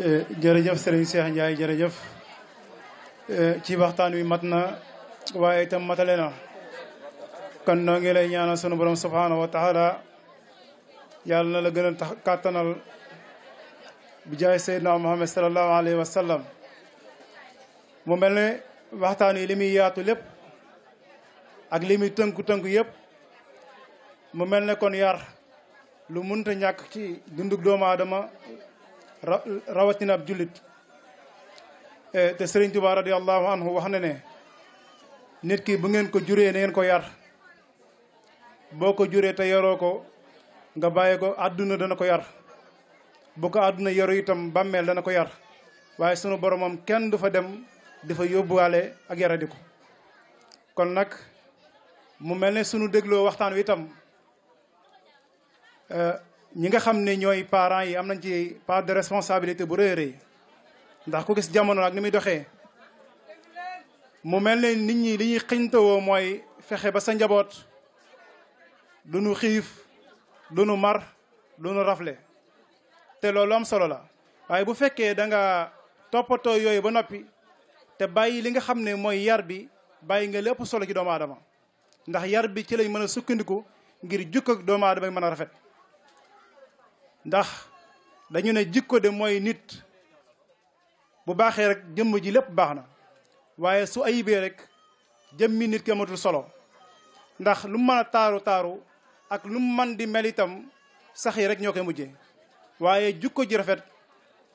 jërëjëf Serigne Cheikh Ndiaye jërëjëf ci waxtaan wi mat na waaye itam matale na kon noo ngi lay ñaanal sunu borom subhanahu wa taala yàlla na la gën a tax kàttanal bi jaay Seydina Muhammad sallallahu alayhi wa sallam mu mel ne waxtaan wi li muy yaatu lépp ak li muy tënku yëpp mu mel ne kon yar lu munta ñàkk ci dundug doomu aadama rawatina ab jullit te Serigne Touba radiyallahu anhu wax na ne nit ki bu ngeen ko juree na ngeen ko yar boo ko juree te yaroo ko nga bàyyi ko àdduna dana ko yar bu ko àdduna yaru itam bàmmeel dana ko yar waaye sunu boromam kenn du fa dem di fa yóbbuwaale ak yaradi ko kon nag mu mel ne sunu dégloo waxtaan wi itam ñi nga xam ne ñooy parents yi am nañ ci part de responsabilité bu rëy a rëy ndax ku gis jamono ak ni muy doxee mu mel ne nit ñi li ñuy xiñtawoo mooy fexe ba sa njaboot du nu xiif du nu mar du nu rafle te loolu am solo la waaye bu fekkee da nga toppatoo yooyu ba noppi te bàyyi li nga xam ne mooy yar bi bàyyi nga lépp solo ci doomu aadama ndax yar bi ci lañ mën a sukkandiku ngir jukko ak doomu aadama mën a rafet ndax dañu ne jikko de mooy nit bu baaxee rek jëmm ji lépp baax na waaye su ayibee rek jëmmi nit ki amatul solo ndax lu mu mën a taaru ak lu mu mën di mel itam sax yi rek ñoo koy mujjee waaye jikko ji rafet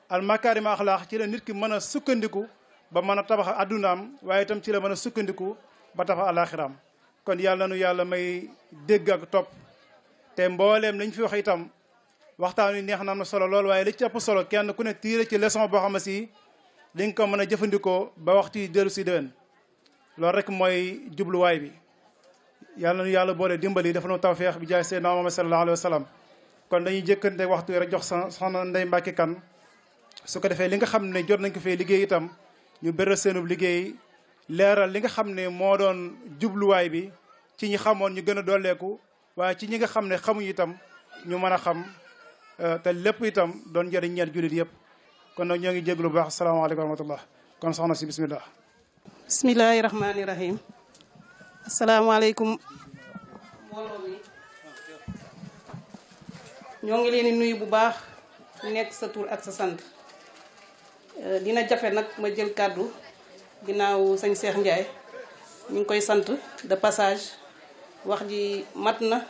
al makaarima axlaax ci la nit ki mën a sukkandiku ba mën a tabax addunaam waaye itam ci la mën a sukkandiku ba tabax alaxiraam kon yàlla nu yàlla may dégg ak topp te mbooleem lañ fi wax itam waxtaan wi neex na am na solo lool waaye li ci ëpp solo kenn ku ne tiire ci leçon boo xam ne si li nga ko mën a jëfandikoo ba waxtu yi dellu si déwén loolu rek mooy jubluwaay bi yàlla nu yàlla boole dimbali dafa nu tawfeex bi jaay Seydina Muhammad sallallahu alayhi wa sallam kon dañuy jëkkante waxtu yi rek jox soxna Ndeye Mbacke Kane su ko defee li nga xam ne jot nañ ko fee liggéey itam ñu bëral seenub liggéey leeral li nga xam ne moo doon jubluwaay bi ci ñi xamoon ñu gën a dolleeku waaye ci ñi nga xam ne xamuñu itam ñu mën a xam te lépp itam doon njëriñ ñeent jullit yëpp kon nag ñoo ngi jéglu bu baax asalaamaaleykum wa rahmatullah kon soxna si bismillah bismillahi rahmaani rahim asalaamaaleykum mbooloo mi ñoo ngi leen di nuyu bu baax nekk sa tur ak sa sant dina jafe nag ma jël kàddu ginnaaw sëñ Cheikh Ndiaye ñu ngi koy sant de passage wax ji mat na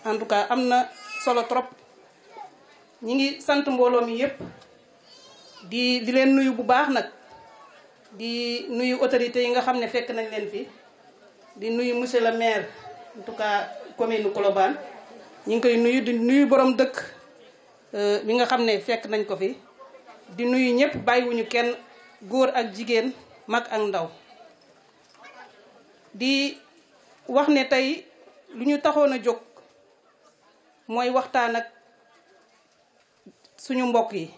en tout cas am na solo trop ñi ngi sant mbooloo mi yépp di leen nuyu bu baax nag di nuyu autorités yi nga xam ne fekk nañ leen fi di nuyu monsieur le maire en tout cas commune Colobane ñi ngi koy nuyu di nuyu borom dëkk bi nga xam ne fekk nañ ko fi di nuyu ñëpp bàyyiwuñu kenn góor ak jigéen mag ak ndaw di wax ne tey lu ñu taxoon a jóg mooy waxtaan ak suñu mbokk yi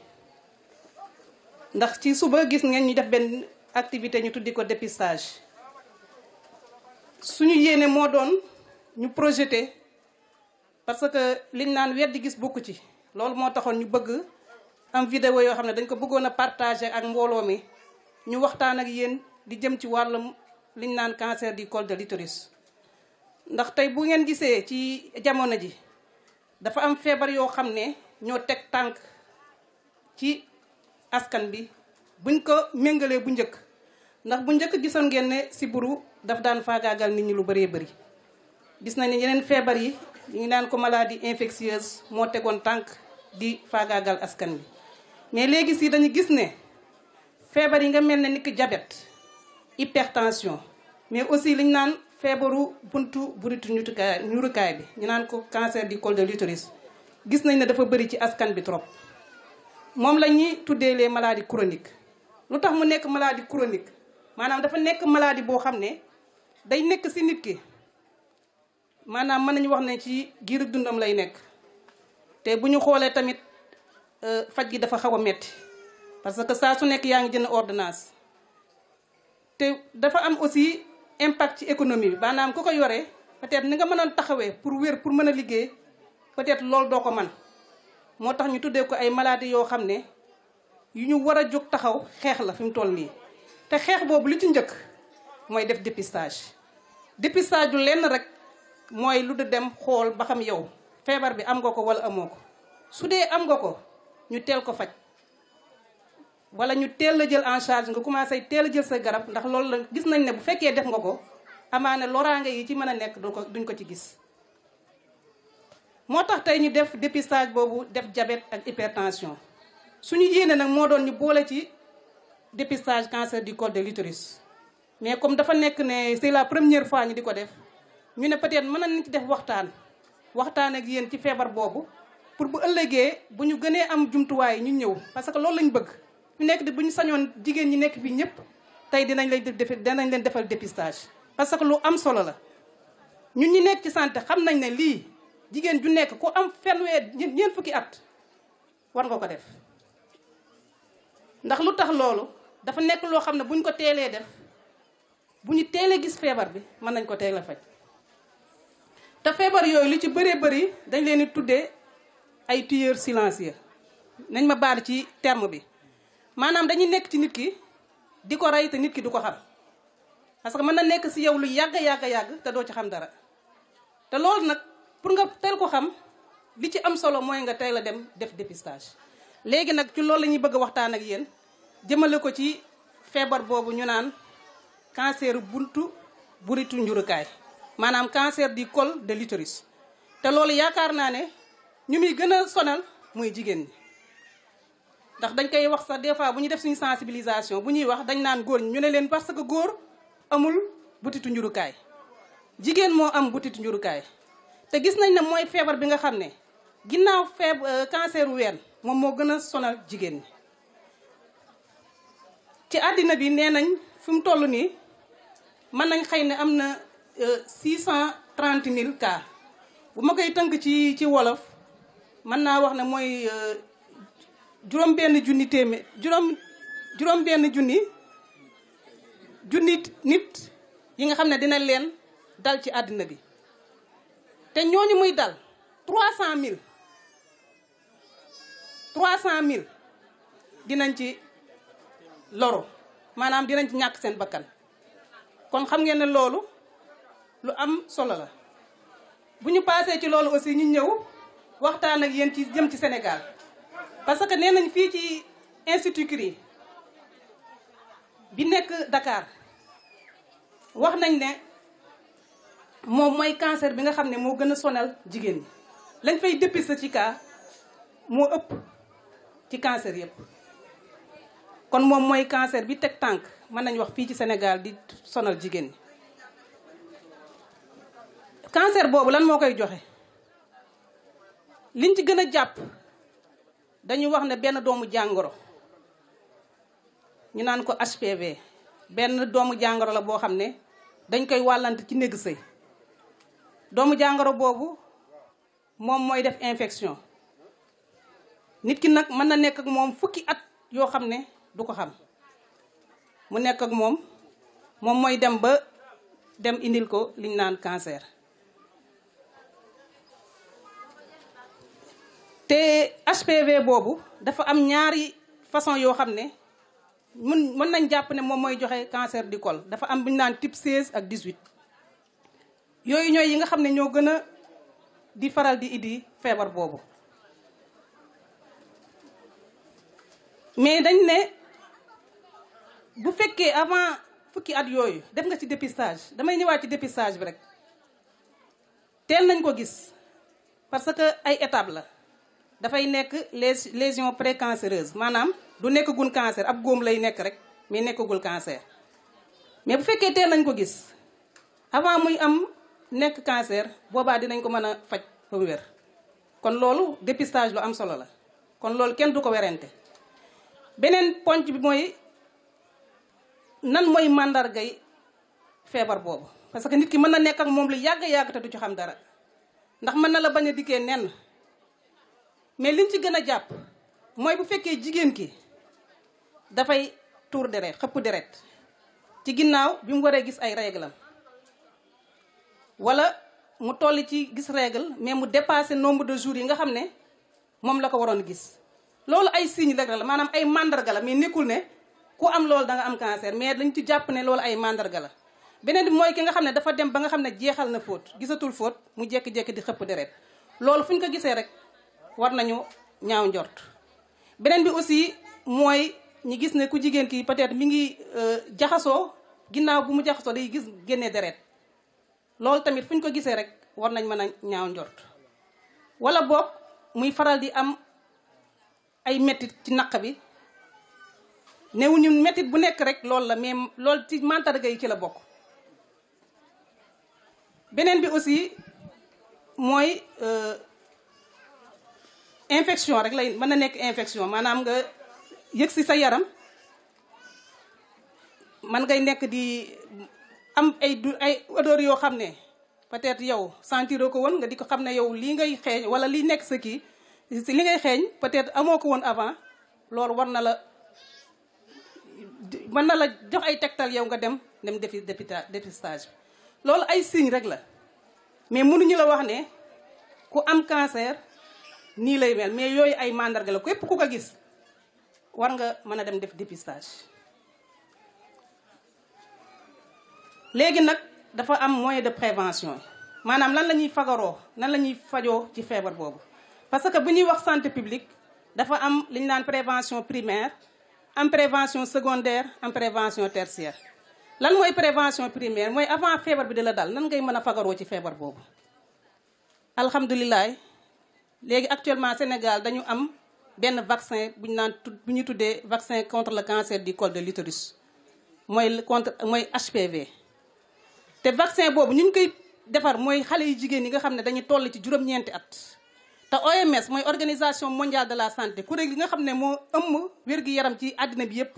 ndax ci suba gis ngeen ñu def benn activité ñu tuddi ko dépistage suñu yéene moo doon ñu projeté parce que liñ naan weddi gis bokku ci loolu moo taxoon ñu bëgg am vidéo yoo xam ne dañ ko bëggoon a partager ak mbooloo mi ñu waxtaan ak yéen di jëm ci wàllum liñ naan cancer du col de l'utérus ndax tey bu ngeen gisee ci jamono ji dafa am feebar yoo xam ne ñoo teg tànk ci askan bi buñ ko méngalee bu njëkk ndax bu njëkk gisoon ngeen ne sibbiru daf daan faagaagal nit ñi lu bëree bëri gis nañ ne yeneen feebar yi ñu ngi naan ko maladie infectieuse moo tegoon tànk di faagaagal askan bi mais léegi si dañu gis ne feebar yi nga mel ne ni ki diabète hypertension mais aussi liñ naan feebaru buntu buritu ñurukaay bi ñu naan ko cancer du col de l'utérus gis nañ ne dafa bëri ci askan bi trop moom la ñuy tuddee les maladies chroniques lu tax mu nekk maladie chronique maanaam dafa nekk maladie boo xam ne day nekk si nit ki maanaam mën nañu wax ne ci giiru dundam lay nekk te bu ñu xoolee tamit faj gi dafa xaw a metti parce que saa su nekk yaa ngi jënd ordonnance te dafa am aussi impact ci économie bi maanaam ku ko yore peut-être ni nga mënoon taxawee pour wér pour mën a liggéey peut-être loolu doo ko man moo tax ñu tuddee ko ay maladies yoo xam ne yu ñu war a jóg taxaw xeex la fi mu toll nii te xeex boobu li ci njëkk mooy def dépistage du lenn rek mooy lu di dem xool ba xam yow feebar bi am nga ko wala amoo ko su dee am nga ko ñu teel ko faj wala ñu teel la jël en charge nga commencé teel a jël sa garab ndax loolu la gis nañ ne bu fekkee def nga ko amaane loraange yi ci mën a nekk duñ ko ci gis. moo tax tey ñu def dépistage boobu def diabète ak hypertension suñu yéene nag moo doon ñu boole ci dépistage cancer du col de l'utérus mais comme dafa nekk ne c'est la première fois ñu di ko def ñu ne peut-être mën nañ ci def waxtaan ak yéen ci feebar boobu pour bu ëllëgee bu ñu gënee am jumtuwaay ñu ñëw parce que loolu lañ bëgg ñu nekk di bu ñu sañoon jigéen ñi nekk fii ñëpp tey dinañ leen defal dépistage parce que lu am solo la ñun ñi nekk ci santé xam nañ ne lii jigéen ju nekk ku am ñeent fukki at war nga ko def ndax lu tax loolu dafa nekk loo xam ne buñ ko teelee def bu ñu teelee gis feebar bi mën nañ ko teel a faj te feebar yooyu li ci bëree bëri dañ leen di tuddee ay tueurs silencieux nañ ma baal ci terme bi maanaam dañuy nekk ci nit ki di ko rey te nit ki du ko xam parce que mën na nekk si yow lu yàgg te doo ci xam dara te loolu nag pour nga teel ko xam li ci am solo mooy nga teel a dem def dépistage léegi nag ci loolu la ñuy bëgg a waxtaan ak yéen jëmale ko ci feebar boobu ñu naan cancer buntu buritu njurukaay maanaam cancer du col de l'utérus te loolu yaakaar naa ne ñu muy gën a sonal muy jigéen ñi ndax dañ koy wax sax des fois bu ñu def suñu sensibilisation bu ñuy wax dañ naan góor ñi ñu ne leen parce que góor amul butitu njurukaay jigéen moo am butitu njurukaay te gis nañ ne mooy feebar bi nga xam ne ginnaaw cancer ween moom moo gën a sonal jigéen ñi ci àddina bi nee nañ fi mu toll nii mën nañ xëy ne am na 630 000 cas bu ma koy tënk ci wolof mën naa wax ne mooy juróom-benn junni nit yi nga xam ne dina leen dal ci àddina bi te ñooñu muy dal 300 000 dinañ ci loro maanaam dinañ ci ñàkk seen bakkan kon xam ngeen ne loolu lu am solo la bu ñu paasee ci loolu aussi ñu ñëw waxtaan ak yéen ci jëm ci Sénégal parce que nee nañ fii ci Institut Curie bi nekk Dakar wax nañ ne moom mooy cancer bi nga xam ne moo gën a sonal jigéen ñi lañ fay dépister ci cas moo ëpp ci cancer yëpp kon moom mooy cancer bi teg tànk mën nañ wax fii ci Sénégal di sonal jigéen ñi cancer boobu lan moo koy joxe liñ ci gën a jàpp dañu wax ne benn doomu jàngoro ñu naan ko HPV benn doomu jàngoro la boo xam ne dañ koy wàllante ci néegu sëy doomu jàngoro boobu moom mooy def infection nit ki nag mën na nekk ak moom fukki at yoo xam ne du ko xam mu nekk ak moom mooy dem ba dem indil ko liñ naan cancer te HPV boobu dafa am ñaari façon yoo xam ne mën nañ jàpp ne moom mooy joxe cancer du col dafa am bu ñu naan type 16 ak 18 yooyu ñooy yi nga xam ne ñoo gën a di faral di indi feebar boobu mais dañ ne bu fekkee avant fukki at yooyu def nga ci dépistage damay ñëwaat ci dépistage bi rek teel nañ ko gis parce que ay étapes la dafay nekk les lésions précancéreuses maanaam du nekkagul cancer ab góom lay nekk rek mais nekkagul cancer mais bu fekkee teel nañ ko gis avant muy am nekk cancer boobaa dinañ ko mën a faj ba mu wér kon loolu dépistage lu am solo la kon loolu kenn du ko werante beneen ponc bi mooy nan mooy màndargay feebar boobu parce que nit ki mën na nekk ak moom lu yàgg te du ci xam dara ndax mën na la bañ a dikkee nenn mais liñ ci gën a jàpp mooy bu fekkee jigéen ki dafay tuur deret xëpp deret ci ginnaaw bi mu waree gis ay réglam wala mu toll ci gis règle mais mu dépassé nombre de jours yi nga xam ne moom la ko waroon gis loolu ay signe rek la maanaam ay mandarga la mais nekkul ne ku am loolu da nga am cancer mais dañ ci jàpp ne loolu ay mandarga la. beneen bi mooy ki nga xam ne dafa dem ba nga xam ne jeexal na fóot gisatul fóot mu jékki-jékki di xëpp deret loolu fu ñu ko gisee rek war nañu ñaaw njort. beneen bi aussi mooy ñi gis ne ku jigéen ki peut-être mi ngi jaxasoo ginnaaw bu mu jaxasoo day gis génnee deret loolu tamit fu ñu ko gisee rek war nañ mën a ñaaw njort. wala boog muy faral di am ay mettit ci naq bi newuñu mettit bu nekk rek loolu la mais loolu ci mandarga yi ci la bokk. beneen bi aussi mooy infection rek lay mën na nekk infection maanaam nga yëg si sa yaram man ngay nekk di am ay odeur yoo xam ne peut-être yow sentiroo ko woon nga di ko xam ne yow lii ngay xeeñ wala li nekk sa kii li ngay xeeñ peut-être amoo ko woon avant loolu war na la mën na la jox ay tegtal yow nga dem defi dépistage bi loolu ay signe rek la mais mënuñu la wax ne ku am cancer nii lay mel mais yooyu ay mandarga la képp ku ko gis war nga mën a dem def dépistage. léegi nag dafa am moyen de prévention maanaam lan la ñuy fagaroo nan la ñuy fajoo ci feebar boobu parce que bu ñuy wax santé publique dafa am li ñu naan prévention primaire am prévention secondaire am prévention tertiaire. lan mooy prévention primaire mooy avant feebar bi di la dal nan ngay mën a fagaroo ci feebar boobu. alhamdulilah léegi actuellement Sénégal dañu am benn vaccin bu ñu tuddee vaccin contre le cancer du col de l'utérus mooy HPV. te vaccin boobu ñu ngi koy defar mooy xale yu jigéen yi nga xam ne dañuy toll ci juróom-ñeenti at. te OMS mooy organisation mondiale de la santé kuréel gi nga xam ne moo ëmb wér-gi-yaram ci àddina bi yépp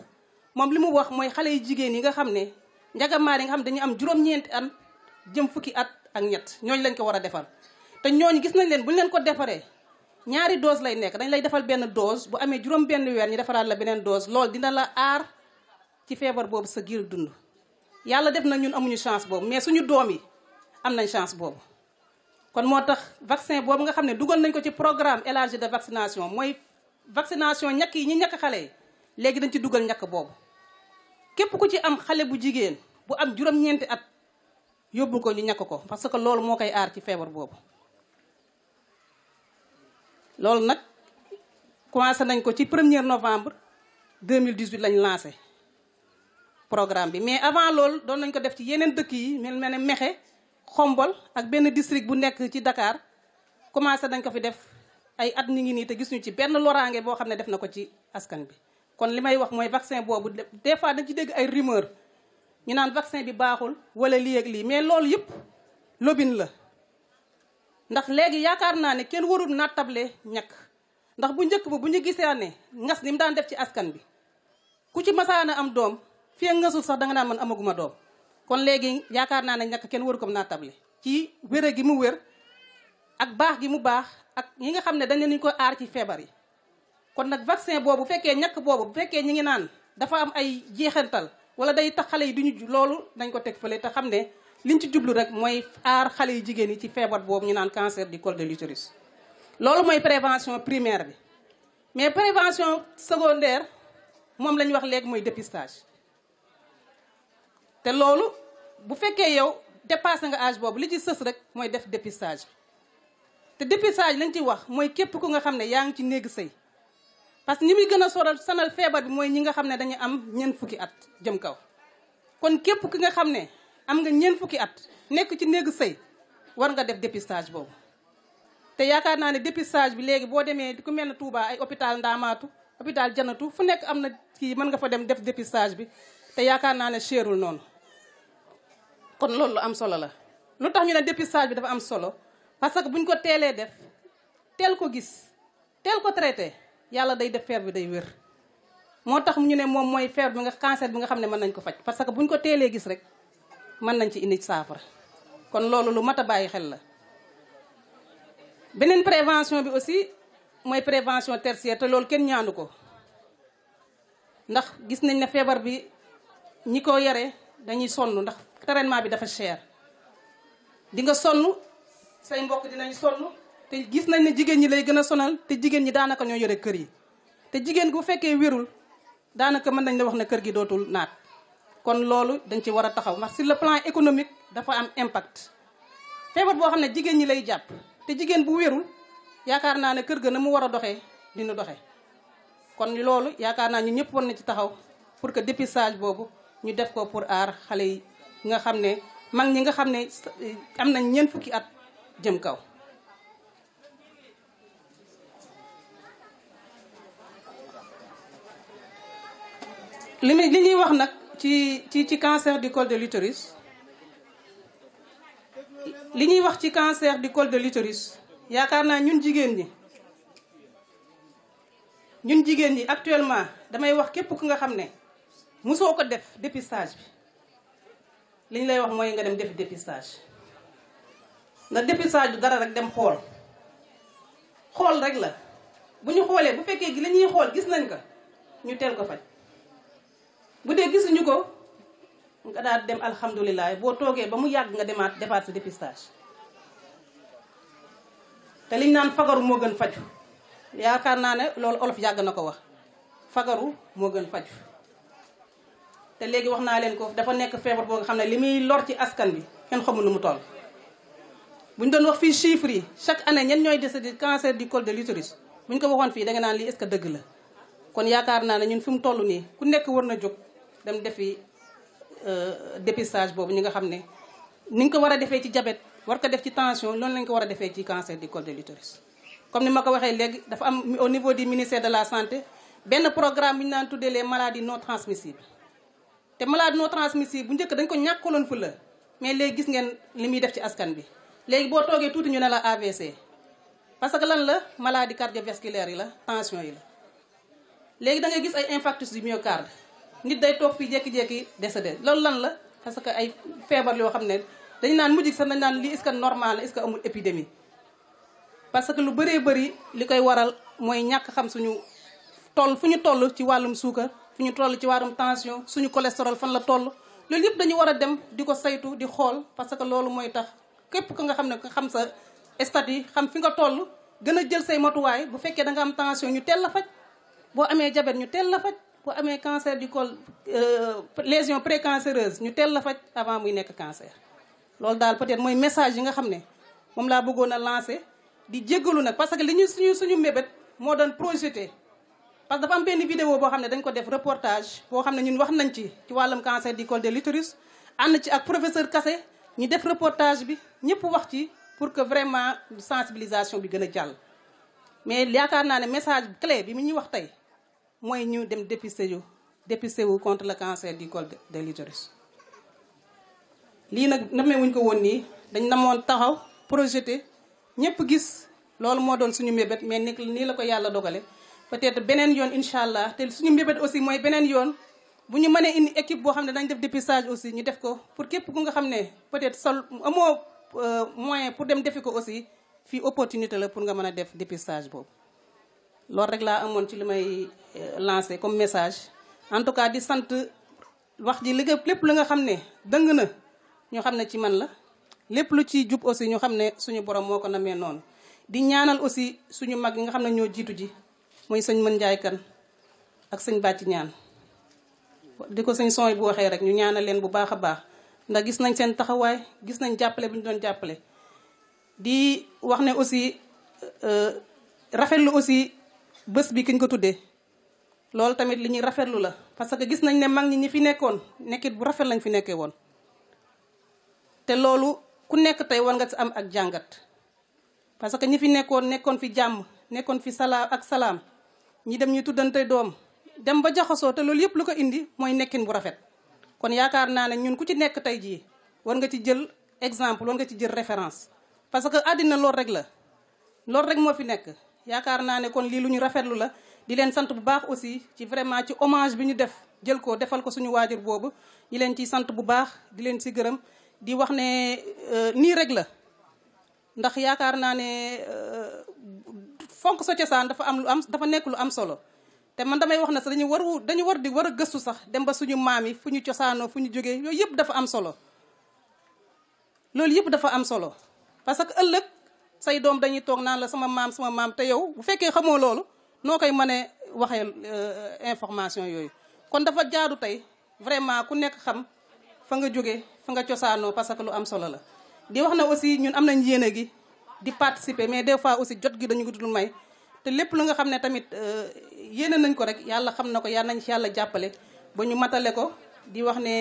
moom li mu wax mooy xale yu jigéen yi nga xam ne njagamaar yi nga xam ne dañu am juróom-ñeenti at jëm fukki at ak ñett ñooñu lañ ko war a defal. te ñooñu gis nañ leen bu ñu leen ko defaree ñaari dose lay nekk dañ lay defal benn dose bu amee juróom benn weer ñu defaraat la beneen dose loolu dina la aar ci feebar boobu sa giir dund. yàlla def na ñun amuñu chance boobu mais suñu doom yi am nañ chance boobu kon moo tax vaccin boobu nga xam ne dugal nañ ko ci programme élargi de vaccination mooy vaccination ñàkk yi ñi ñàkk xale yi léegi dañ ci dugal ñàkk boobu képp ku ci am xale bu jigéen bu am juróom-ñeenti at yóbbu ko ñu ñàkk ko parce que loolu moo koy aar ci feebar boobu. loolu nag commencé nañ ko ci 1er novembre 2018 lañ lancé programme bi mais avant loolu doon nañ ko def ci yeneen dëkk yi mel ne Mexe Xombol ak benn district bu nekk ci Dakar commencé nañ ko fi def ay at ñu ngi nii te gisuñu ci benn loraange boo xam ne def na ko ci askan bi. kon li may wax mooy vaccin boobu des fois dañ ci dégg ay rumeur ñu naan vaccin bi baaxul wala lii ak lii mais loolu yëpp lobin la. ndax léegi yaakaar naa ne kenn warul nattable ñàkk ndax bu njëkk ba bu ñu gisee ne ngas ni mu daan def ci askan bi ku ci masaana am doom fii ak ngasul sax danga naan man amaguma doom kon léegi yaakaar naa ne ñàkk kenn waru ko nattable ci wére gi mu wér ak baax gi mu baax ak ñi nga xam ne dañ leen ko aar ci feebar yi. kon nag vaccin boobu bu fekkee ñàkk boobu bu fekkee ñi ngi naan dafa am ay jeexantal wala day tax xale yi duñu loolu dañ ko teg fële te xam ne liñ ci jublu rek mooy aar xale yu jigéen yi ci feebar boobu ñu naan cancer du col de l'utérus. loolu mooy prévention primaire bi mais prévention secondaire moom la ñu wax léegi mooy dépistage te loolu bu fekkee yow dépassé nga âge boobu li ci sës rek mooy def dépistage bi te dépistage lañ ci wax mooy képp ku nga xam ne yaa ngi ci néegu sëy parce que ñi muy gën a sonal feebar bi mooy ñi nga xam ne dañu am ñeent fukki at jëm kaw kon képp ki nga xam ne am nga ñeent fukki at nekk ci néegu sëy war nga def dépistage boobu te yaakaar naa ne dépistage bi léegi boo demee ku mel ne Touba ay hôpital Ndaamaatu hôpital Janatu fu nekk am na kii mën nga fa dem def dépistage bi te yaakaar naa ne cherul noonu kon loolu lu am solo la. lu tax ñu ne dépistage bi dafa am solo parce que buñ ko teelee def teel ko gis teel ko traité yàlla day def feebar bi day wér moo tax ñu ne moom mooy feebar bi nga cancer bi nga xam ne mën nañ ko faj parce que buñ ko teelee gis rek mën nañ ci indi saafara kon loolu lu mat a bàyyi xel la. beneen prévention bi aussi mooy prévention tertiaire te loolu kenn ñaanu ko ndax gis nañ ne feebar bi ñi ko yore dañuy sonn ndax traitement bi dafa cher di nga sonn say mbokk dinañ sonn te gis nañ ne jigéen ñi lay gën a sonal te jigéen ñi daanaka ñoo yore kër yi te jigéen bu fekkee wérul daanaka mën nañ la wax ne kër gi dootul naat kon loolu dañ ci war a taxaw ndax sur le plan économique dafa am impact feebar boo xam ne jigéen ñi lay jàpp te jigéen bu wérul yaakaar naa ne kër ga na mu war a doxee dina doxee kon loolu yaakaar naa ñu ñëpp war na ci taxaw pour que dépistage boobu ñu def ko pour aar xale yi nga xam ne mag ñi nga xam ne am nañ ñeent fukki at jëm kaw. li ñuy wax nag ci cancer du col de l'utérus li ñuy wax ci cancer du col de l'utérus yaakaar naa ñun jigéen ñi actuellement damay wax képp ku nga xam ne mosoo ko def dépistage bi li ñu lay wax mooy nga dem def dépistage ndax dépistage du dara rek dem xool rek la bu ñu xoolee bu fekkee gi la ñuy xool gis nañ ko ñu teel ko faj bu dee gisuñu ko nga daal dem alhamdulilah boo toogee ba mu yàgg nga defaat sa dépistage te liñ naan fagaru moo gën faju yaakaar naa ne loolu olof yàgg na ko wax fagaru moo gën faju te léegi wax naa leen ko dafa nekk feebar boo nga xam ne li muy lor ci askan bi kenn xamul nu mu toll bu ñu doon wax fii chiffres yi chaque année ñen ñooy décédé cancer du col de l'utérus bu ñu ko waxoon fii da nga naan lii est-ce que dëgg la kon yaakaar naa ne ñun fi mu toll nii ku nekk war na jóg dem defi dépistage boobu ñi nga xam ne ni nga ko war a defee ci diabète war ko def ci tension loolu lañ ko war a defee ci cancer du col de l'utérus comme ni ma ko waxee léegi dafa am au niveau du ministère de la santé benn programme bi ñu naan tuddee les maladies non transmissibles te maladies non transmissibles bu njëkk dañ ko ñàkkaloon fu la mais léegi gis ngeen li muy def ci askan bi léegi boo toogee tuuti ñu ne la AVC parce que lan la maladie cardiovasculaire yi la tension yi la léegi da ngay gis ay infarctus du myocarde nit day toog fii jékki-jékki décédé loolu lan la parce que ay feebar yoo xam ne dañu naan mujj sax dañu naan lii est-ce que normal est-ce que amul épidémie parce que lu bëree bëri li koy waral mooy ñàkk xam suñu fu ñu toll ci wàllum suukar fu ñu toll ci wàllum tension suñu cholestérol fan la toll loolu yëpp dañu war a dem di ko saytu di xool parce que loolu mooy tax képp ku nga xam ne xam sa statut xam fi nga toll gën a jël say matuwaay bu fekkee da nga am tension ñu teel la faj boo amee diabète ñu teel la faj boo amee cancer du col lésion précancéreuse ñu teel la faj avant muy nekk cancer. loolu daal peut-être mooy message yi nga xam ne moom laa bëggoon a lancer di jéggalu nag parce que li ñu suñu mébét moo doon projeté parce que dafa am benn vidéo boo xam ne dañ ko def reportage boo xam ne ñun wax nañ ci wàllum cancer du col de l'utérus ànd ci ak professeur Kassé ñu def reportage bi ñëpp wax ci pour que vraiment sensibilisation bi gën a jàll mais yaakaar naa ne message clé bi mu ñuy wax tey mooy ñu dem dépister wu contre le cancer du col de l'utérus lii nag namee wuñ ko woon nii dañ namoon taxaw projeté ñëpp gis loolu moo doon suñu mbébét mais nii la ko yàlla dogale peut-être beneen yoon incha allah te suñu mbébét aussi mooy beneen yoon bu ñu mënee indi équipe boo xam ne dañ def dépistage aussi ñu def ko pour képp ku nga xam ne peut-être sol amoo moyen pour dem defi ko aussi fii opportunité la pour nga mën a def dépistage boobu loolu rek laa amoon ci li may lancer comme message en tout cas di sant wax ji lépp lu nga xam ne dëng na ñu xam ne ci man la lépp lu ci jub aussi ñu xam ne suñu borom moo ko namee noonu di ñaanal aussi suñu mag yi nga xam ne ñoo jiitu ji mooy sëñ Mën Njaay Kan ak sëñ Bàcci Ñaan di ko sëñ son yi bu waxee rek ñu ñaanal leen bu baax a baax ndax gis nañ seen taxawaay gis nañ jàppale bi ñu doon jàppale di wax ne aussi rafetlu aussi bés bi ki ñu ko tuddee loolu tamit li ñuy rafetlu la parce que gis nañ ne mag ñi fi nekkoon nekkit bu rafet lañ fi nekkee woon te loolu ku nekk tey war nga ci am ak jàngat parce que ñi fi nekkoon fi jàmm nekkoon fi salaam ñi dem ñu tuddante doom dem ba jaxasoo te loolu yëpp lu ko indi mooy nekkin bu rafet kon yaakaar naa ne ñun ku ci nekk tey jii war nga ci jël exemple war nga ci jël référence parce que àddina loolu rek la loolu rek moo fi nekk yaakaar naa ne kon lii lu ñu rafetlu la di leen sant bu baax aussi ci vraiment ci hommage bi ñu def jël ko defal ko suñu waajur boobu ñi leen ciy sant bu baax di leen ci gërëm di wax ne nii rek la ndax yaakaar naa ne fonk sa cosaan dafa nekk lu am solo te man damay wax ne sax dañu war a gëstu sax dem ba suñu maam yi fu ñu cosaanoo fu ñu jógee yooyu yëpp dafa am solo loolu yëpp dafa am solo parce que ëllëg say doom dañuy toog naan la sama maam te yow bu fekkee xamoo loolu noo koy mënee waxee information yooyu. kon dafa jaadu tey vraiment ku nekk xam fa nga jóge fa nga cosaanoo parce que lu am solo la. di wax na aussi ñun am nañ yéene gi di participer mais des fois aussi jot gi dañu ko dul may te lépp lu nga xam ne tamit yéene nañ ko rek yàlla xam na ko yàlla nañ ci yàlla jàppale ba ñu matale ko. di wax ne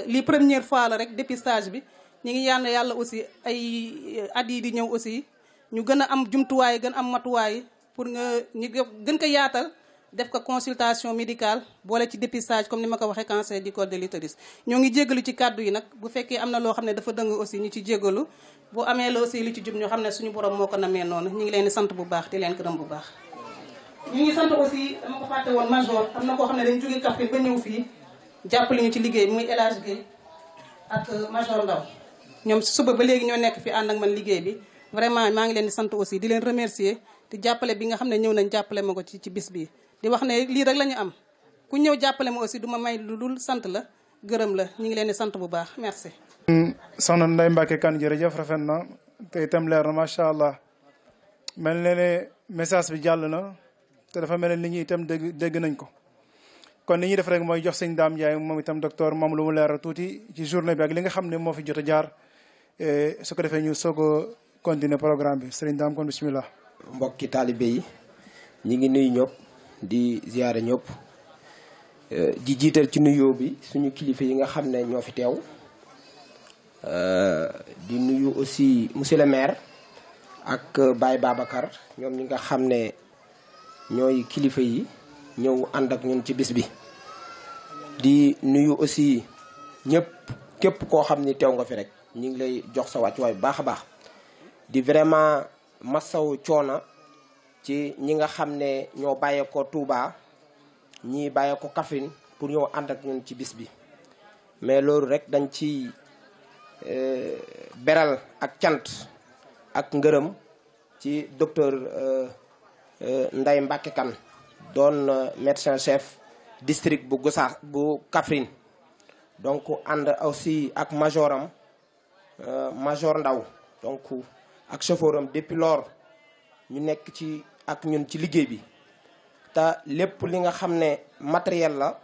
lii première fois la rek dépistage bi ñu ngi ñaan yàlla aussi ay at yi di ñëw aussi ñu gën a am jumtuwaay gën am matuwaay pour nga ñu gën ko yaatal def ko consultation médicale boole ci dépistage comme ni ma ko waxee cancer du col de l'utérus. ñoo ngi jéggalu ci kàddu yi nag bu fekkee am na loo xam ne dafa dëng aussi ñu ci jéggalu bu amee la aussi li ci jub ñoo xam ne suñu borom moo ko namee noonu ñu ngi leen di sant bu baax di leen gërëm bu baax. ñu ngi sant aussi dama ko fàtte woon major am na koo xam ne dañ jógee Kaffrine ba ñëw fii jàppale ñu ci liggéey bi muy El Hadj Gueye ak major Ndaw ñoom suba ba léegi ñoo nekk fi ànd ak man liggéey bi vraiment maa ngi leen di sant aussi di leen remercier te jàppale bi nga xam ne ñëw nañ jàppale ma ko ci bis bi di wax ne lii rek la ñu am ku ñëw jàppale ma aussi du ma may lu dul sant la gërëm la ñu ngi leen di sant bu baax merci. soxna Ndeye Mbacke Kane jërëjëf rafet na te itam leer na macha allah mel na ne message bi jàll na te dafa mel ne nit ñi itam dégg nañ ko. kon li ñuy def rek mooy jox sëñ Dame Ndiaye moom itam docteur moom lu mu leeral tuuti ci journée bi ak li nga xam ne moo fi jot a jaar su ko defee ñu soog a continuer programme bi sëriñ Dame kon bismillah. mbokki taalibe yi ñi ngi nuyu ñëpp di ziyaare ñëpp di jiital ci nuyoo bi suñu kilifa yi nga xam ne ñoo fi teew di nuyu aussi monsieur le maire ak Baye Babacar ñoom ñi nga xam ne ñooy kilifa yi ñëw ànd ak ñun ci bis bi. di nuyu aussi ñëpp képp koo xam ni teew nga fi rek ñu ngi lay jox sa wàccuwaay bu baax a baax di vraiment masaw coona ci ñi nga xam ne ñoo bàyyeekoo Touba ñii bàyyeekoo Kaffrine pour ñëw ànd ak ñun ci bis bi. mais loolu rek dañ ci beral ak cant ak ngërëm ci docteur Ndeye Mbacke Kane doon médecin chef district bu Gossas bu Kaffrine donc ànd aussi ak majoram major Ndaw donc ak chauffeuram depuis lors ñu nekk ci ak ñun ci liggéey bi te lépp li nga xam ne matériel la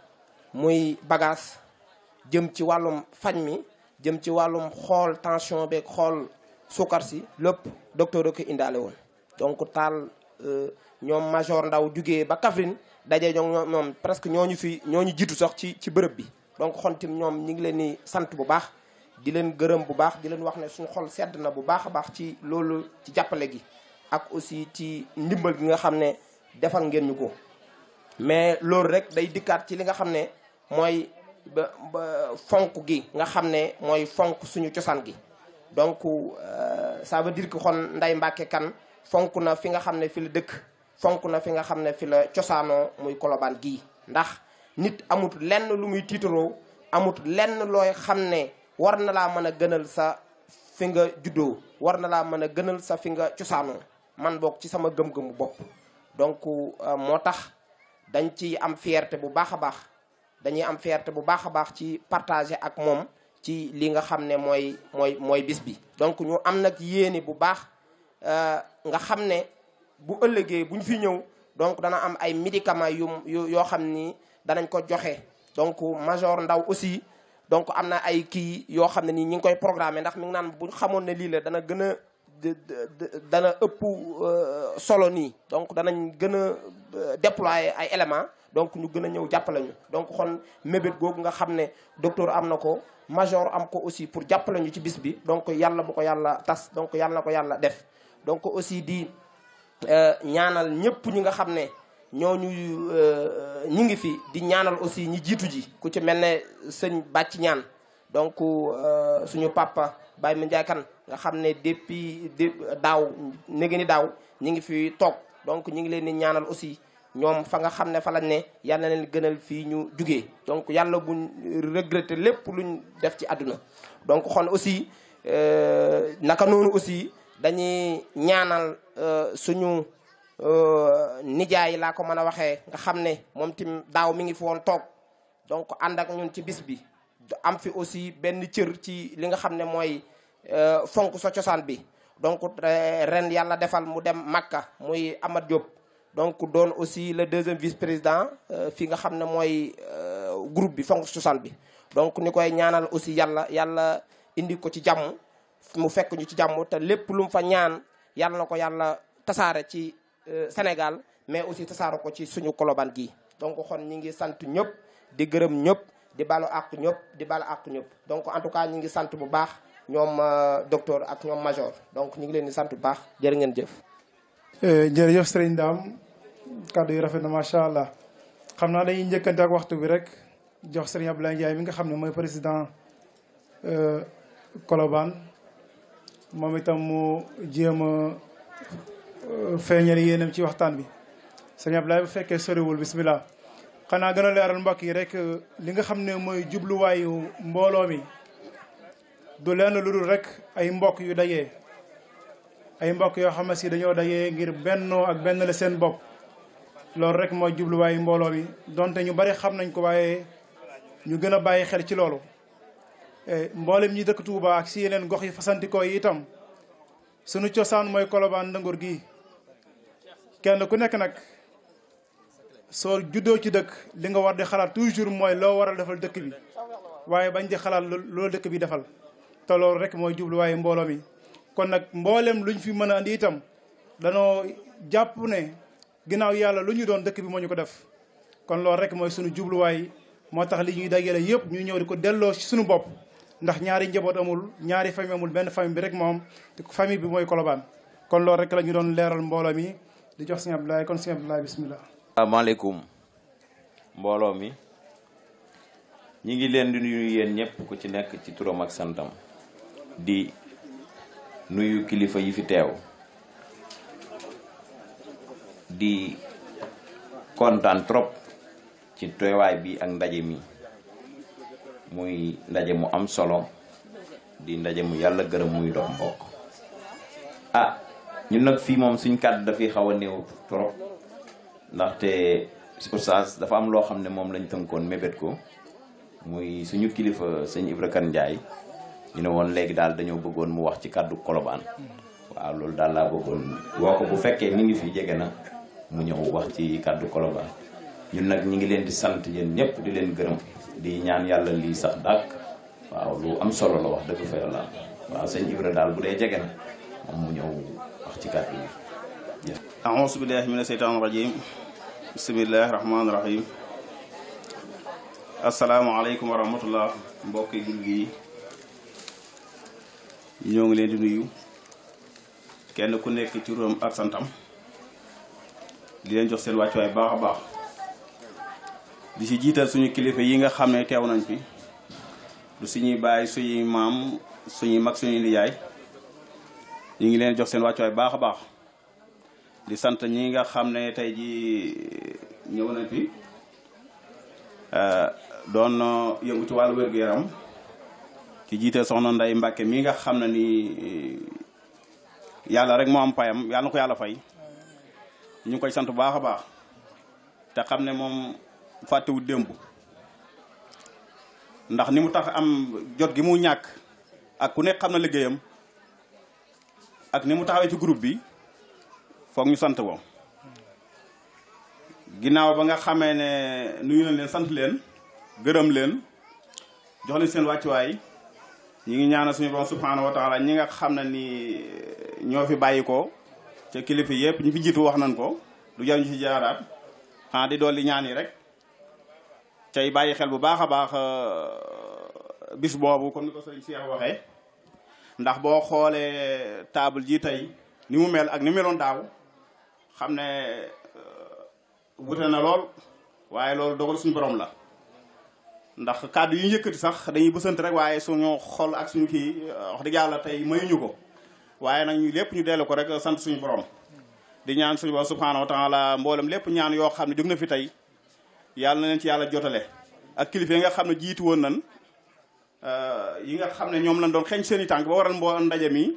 muy bagage jëm ci wàllum faj mi jëm ci wàllum xool tension beeg xool sukar si lépp docteur ko indaale woon donc taal ñoom major Ndaw jugee ba Kaffrine daje ñoom presque ñooñu jiitu sax ci bërëb bi donc xontim ñoom ñi ngi leen di sant bu baax di leen gërëm bu baax di leen wax ne suñu xol sedd na bu baax a baax ci loolu ci jàppale gi ak aussi ci ndimbal gi nga xam ne defal ngeen ñu ko. mais loolu rek day dikkaat ci li nga xam ne mooy ba fonk gi nga xam ne mooy fonk suñu cosaan gi donc ça veut dire que xon Ndeye Mbacke Kane fonk na fi nga xam ne fi la dëkk fonk na fi nga xam ne fi la cosaanoo muy Colobane gii ndax nit amut lenn lu muy tiitaroo amut lenn looy xam ne war na laa mën a gënal sa fi nga juddoo war na laa mën a gënal sa fi nga cosaanoo man boog ci sama gëm-gëmu bopp donc moo tax dañ ci am fierté bu baax a baax dañuy am fierté bu baax a baax ci partager ak moom ci li nga xam ne mooy bis bi donc ñu am nag yéene bu baax nga xam ne bu ëllëgee bu ñu fi ñëw donc dana am ay médicaments yoo xam ni danañ ko joxe donc major Ndaw aussi donc am na ay kii yoo xam ne nii ñi ngi koy programmer ndax mi ngi naan bu xamoon ne lii la dana gën a dana ëpp solo nii donc danañ gën a déployer ay éléments donc ñu gën a ñëw jàppale ñu donc xon mébét googu nga xam ne docteur am na ko major am ko aussi pour jàppale ñu ci bis bi donc yàlla bu ko yàlla tas donc yàlla na ko yàlla def donc aussi di ñaanal ñëpp ñi nga xam ne ñooñu ñi ngi fi di ñaanal aussi ñi jiitu ji ku ci mel ne sëñ Bàcc Ñaan donc suñu papa Baye Mandiaye Kane nga xam ne depuis daaw néegi ni daaw ñi ngi fi toog donc ñi ngi leen di ñaanal aussi ñoom fa nga xam ne fa lañ ne yàlla na leen gënal fii ñu jugee donc yàlla buñ regretter lépp luñ def ci àdduna donc xon aussi naka noonu aussi dañuy ñaanal suñu nijaay laa ko mën a waxee nga xam ne moom tim daaw mi ngi fi woon toog donc ànd ak ñun ci bis bi am fi aussi benn cër ci li nga xam ne mooy fonk sa cosaan bi donc ren yàlla defal mu dem Makka muy Amad Diop donc doon aussi le deuxième vice-président fi nga xam ne mooy groupe bi fonk social bi. donc ni koy ñaanal aussi yàlla indi ko ci jàmm mu fekk ñu ci jàmm te lépp lu mu fa ñaan yàlla na ko yàlla tasaare ci Sénégal mais aussi tasaare ko ci suñu Colobane gi. donc xon ñi ngi sant ñëpp di gërëm ñëpp di balu àq ñëpp di balu àq ñëpp donc en tout cas ñi ngi sant bu baax ñoom docteur ak ñoom major donc ñi ngi leen di sant bu baax jërë ngeen jëf. jërëjëf Serigne Dame kàddu yi rafet na macha allah xam naa dañuy njëkkante ak waxtu bi rek jox Serigne Abdoulaye Ndiaye mi nga xam ne mooy président Colobane moom itam mu jéem a feeñal yéenam ci waxtaan bi. Serigne Abdoulaye bu fekkee soriwul bismillah xanaa gën a leeral mbokk yi rek li nga xam ne mooy jubluwaayu mbooloo mi du lenn lu dul rek ay mbokk yu dajee ay mbokk yoo xam ne si dañoo dajee ngir bennoo ak benn la seen bopp loolu rek mooy jubluwaayu mbooloo mi donte ñu bari xam nañ ko waaye ñu gën a bàyyi xel ci loolu. mboolem ñi dëkk Touba ak si yeneen gox yi fasantikoo yi itam sunu cosaan mooy Colobane Ndangur gi kenn ku nekk nag soo juddoo ci dëkk li nga war di xalaat toujours mooy loo war a defal dëkk bi waaye bañ di xalaat loolu dëkk bi defal te loolu rek mooy jubluwaayu mbooloo mi. kon nag mboolem luñ fi mën a andi itam danoo jàpp ne ginnaaw yàlla lu ñu doon dëkk bi moo ñu ko def kon loolu rek mooy sunu jubluwaay moo tax li ñuy dajale yëpp ñu ñëw di ko delloo ci sunu bopp ndax ñaari njaboot amul ñaari famille amul benn famille bi rek moom te famille bi mooy Colobane kon loolu rek la ñu doon leeral mbooloo mi di jox Serigne Abdoulaye kon Serigne Abdoulaye bismillah. asalaamaaleykum mbooloo mi ñi ngi leen di nuyu yéen ñëpp ku ci nekk ci turam ak santam di nuyu kilifa yi fi teew di kontaan trop ci teewaay bi ak ndaje mi muy ndaje mu am solo di ndaje mu yàlla gërëm muy dox mbokk ñun nag fii moom suñ kàddu dafay xaw a néew trop ndaxte oustaz dafa am loo xam ne moom lañ tënkoon mébét ko muy suñu kilifa sëñ Ibra Kane Ndiaye ñu ne woon léegi daal dañoo bëggoon mu wax ci kàddu Colobane waaw loolu daal laa bëggoon woo ko bu fekkee mi ngi fi jege na mu ñëw wax ci kàddu Colobane ñun nag ñi ngi leen di sant yéen ñëpp di leen gërëm di ñaan yàlla lii sax dàkk waaw lu am solo la wax dëgg fa yàlla waaw sëñ Ibra daal bu dee jege na moom mu ñëw wax ci kàddu yi. a'uuzu billaahi mina seytaani rajiim bismillaahi rahmaani rahiim asalaamaaleykum wa rahmatullah mbokki jullit yi ñoo ngi leen di nuyu kenn ku nekk ci turam ak santam di leen jox seen wàccuwaay baax a baax di ci jiital suñu kilifa yi nga xam ne teew nañ fi du suñuy baay suñuy maam suñuy mag suñuy nijaay ñu ngi leen jox seen wàccuwaay baax a baax di sant ñi nga xam ne tey ji ñëw nañ fi doon yëngu ci wàllu wér-gu-yaram ci jiite soxna Ndeye Mbacke mi nga xam ne ni yàlla rek moo am payam yàlla na ko yàlla fay ñu ngi koy sant bu baax a baax te xam ne moom fàttewut démb ndax ni mu tax am jot gi mu ñàkk ak ku nekk xam na liggéeyam ak ni mu taxawee ci groupe bi foog ñu sant ko ginnaaw ba nga xamee ne nuyu na leen sant leen gërëm leen jox leen seen wàccuwaay ñi ngi ñaanal suñu borom subhanahu wa taala ñi nga xam ne ni ñoo fi bàyyi ko ca kilifa yëpp ñu fi jiitu wax nañ ko du jar ñu ci jaaraat di dolli ñaan yi rek tey bàyyi xel bu baax a baax bis boobu comme ni ko sëñ Cheikh waxee ndax boo xoolee table ji tey ni mu mel ak ni meloon daaw xam ne wute na lool waaye loolu dogal suñu borom la ndax kàddu yi yëkkati sax dañuy bësant rek waaye suñu xol ak suñu kii wax dëgg yàlla tey mayuñu ko waaye nag ñu lépp ñu dellu ko rek sant suñu borom di ñaan suñu borom subhanahu wa taala mboolem lépp ñaan yoo xam ne jóg na fi tey yàlla na leen ci yàlla jotale ak kilifa yi nga xam ne jiitu woon nan yi nga xam ne ñoom lañ doon xeeñ seen i tànk ba waral mboolem ndaje mi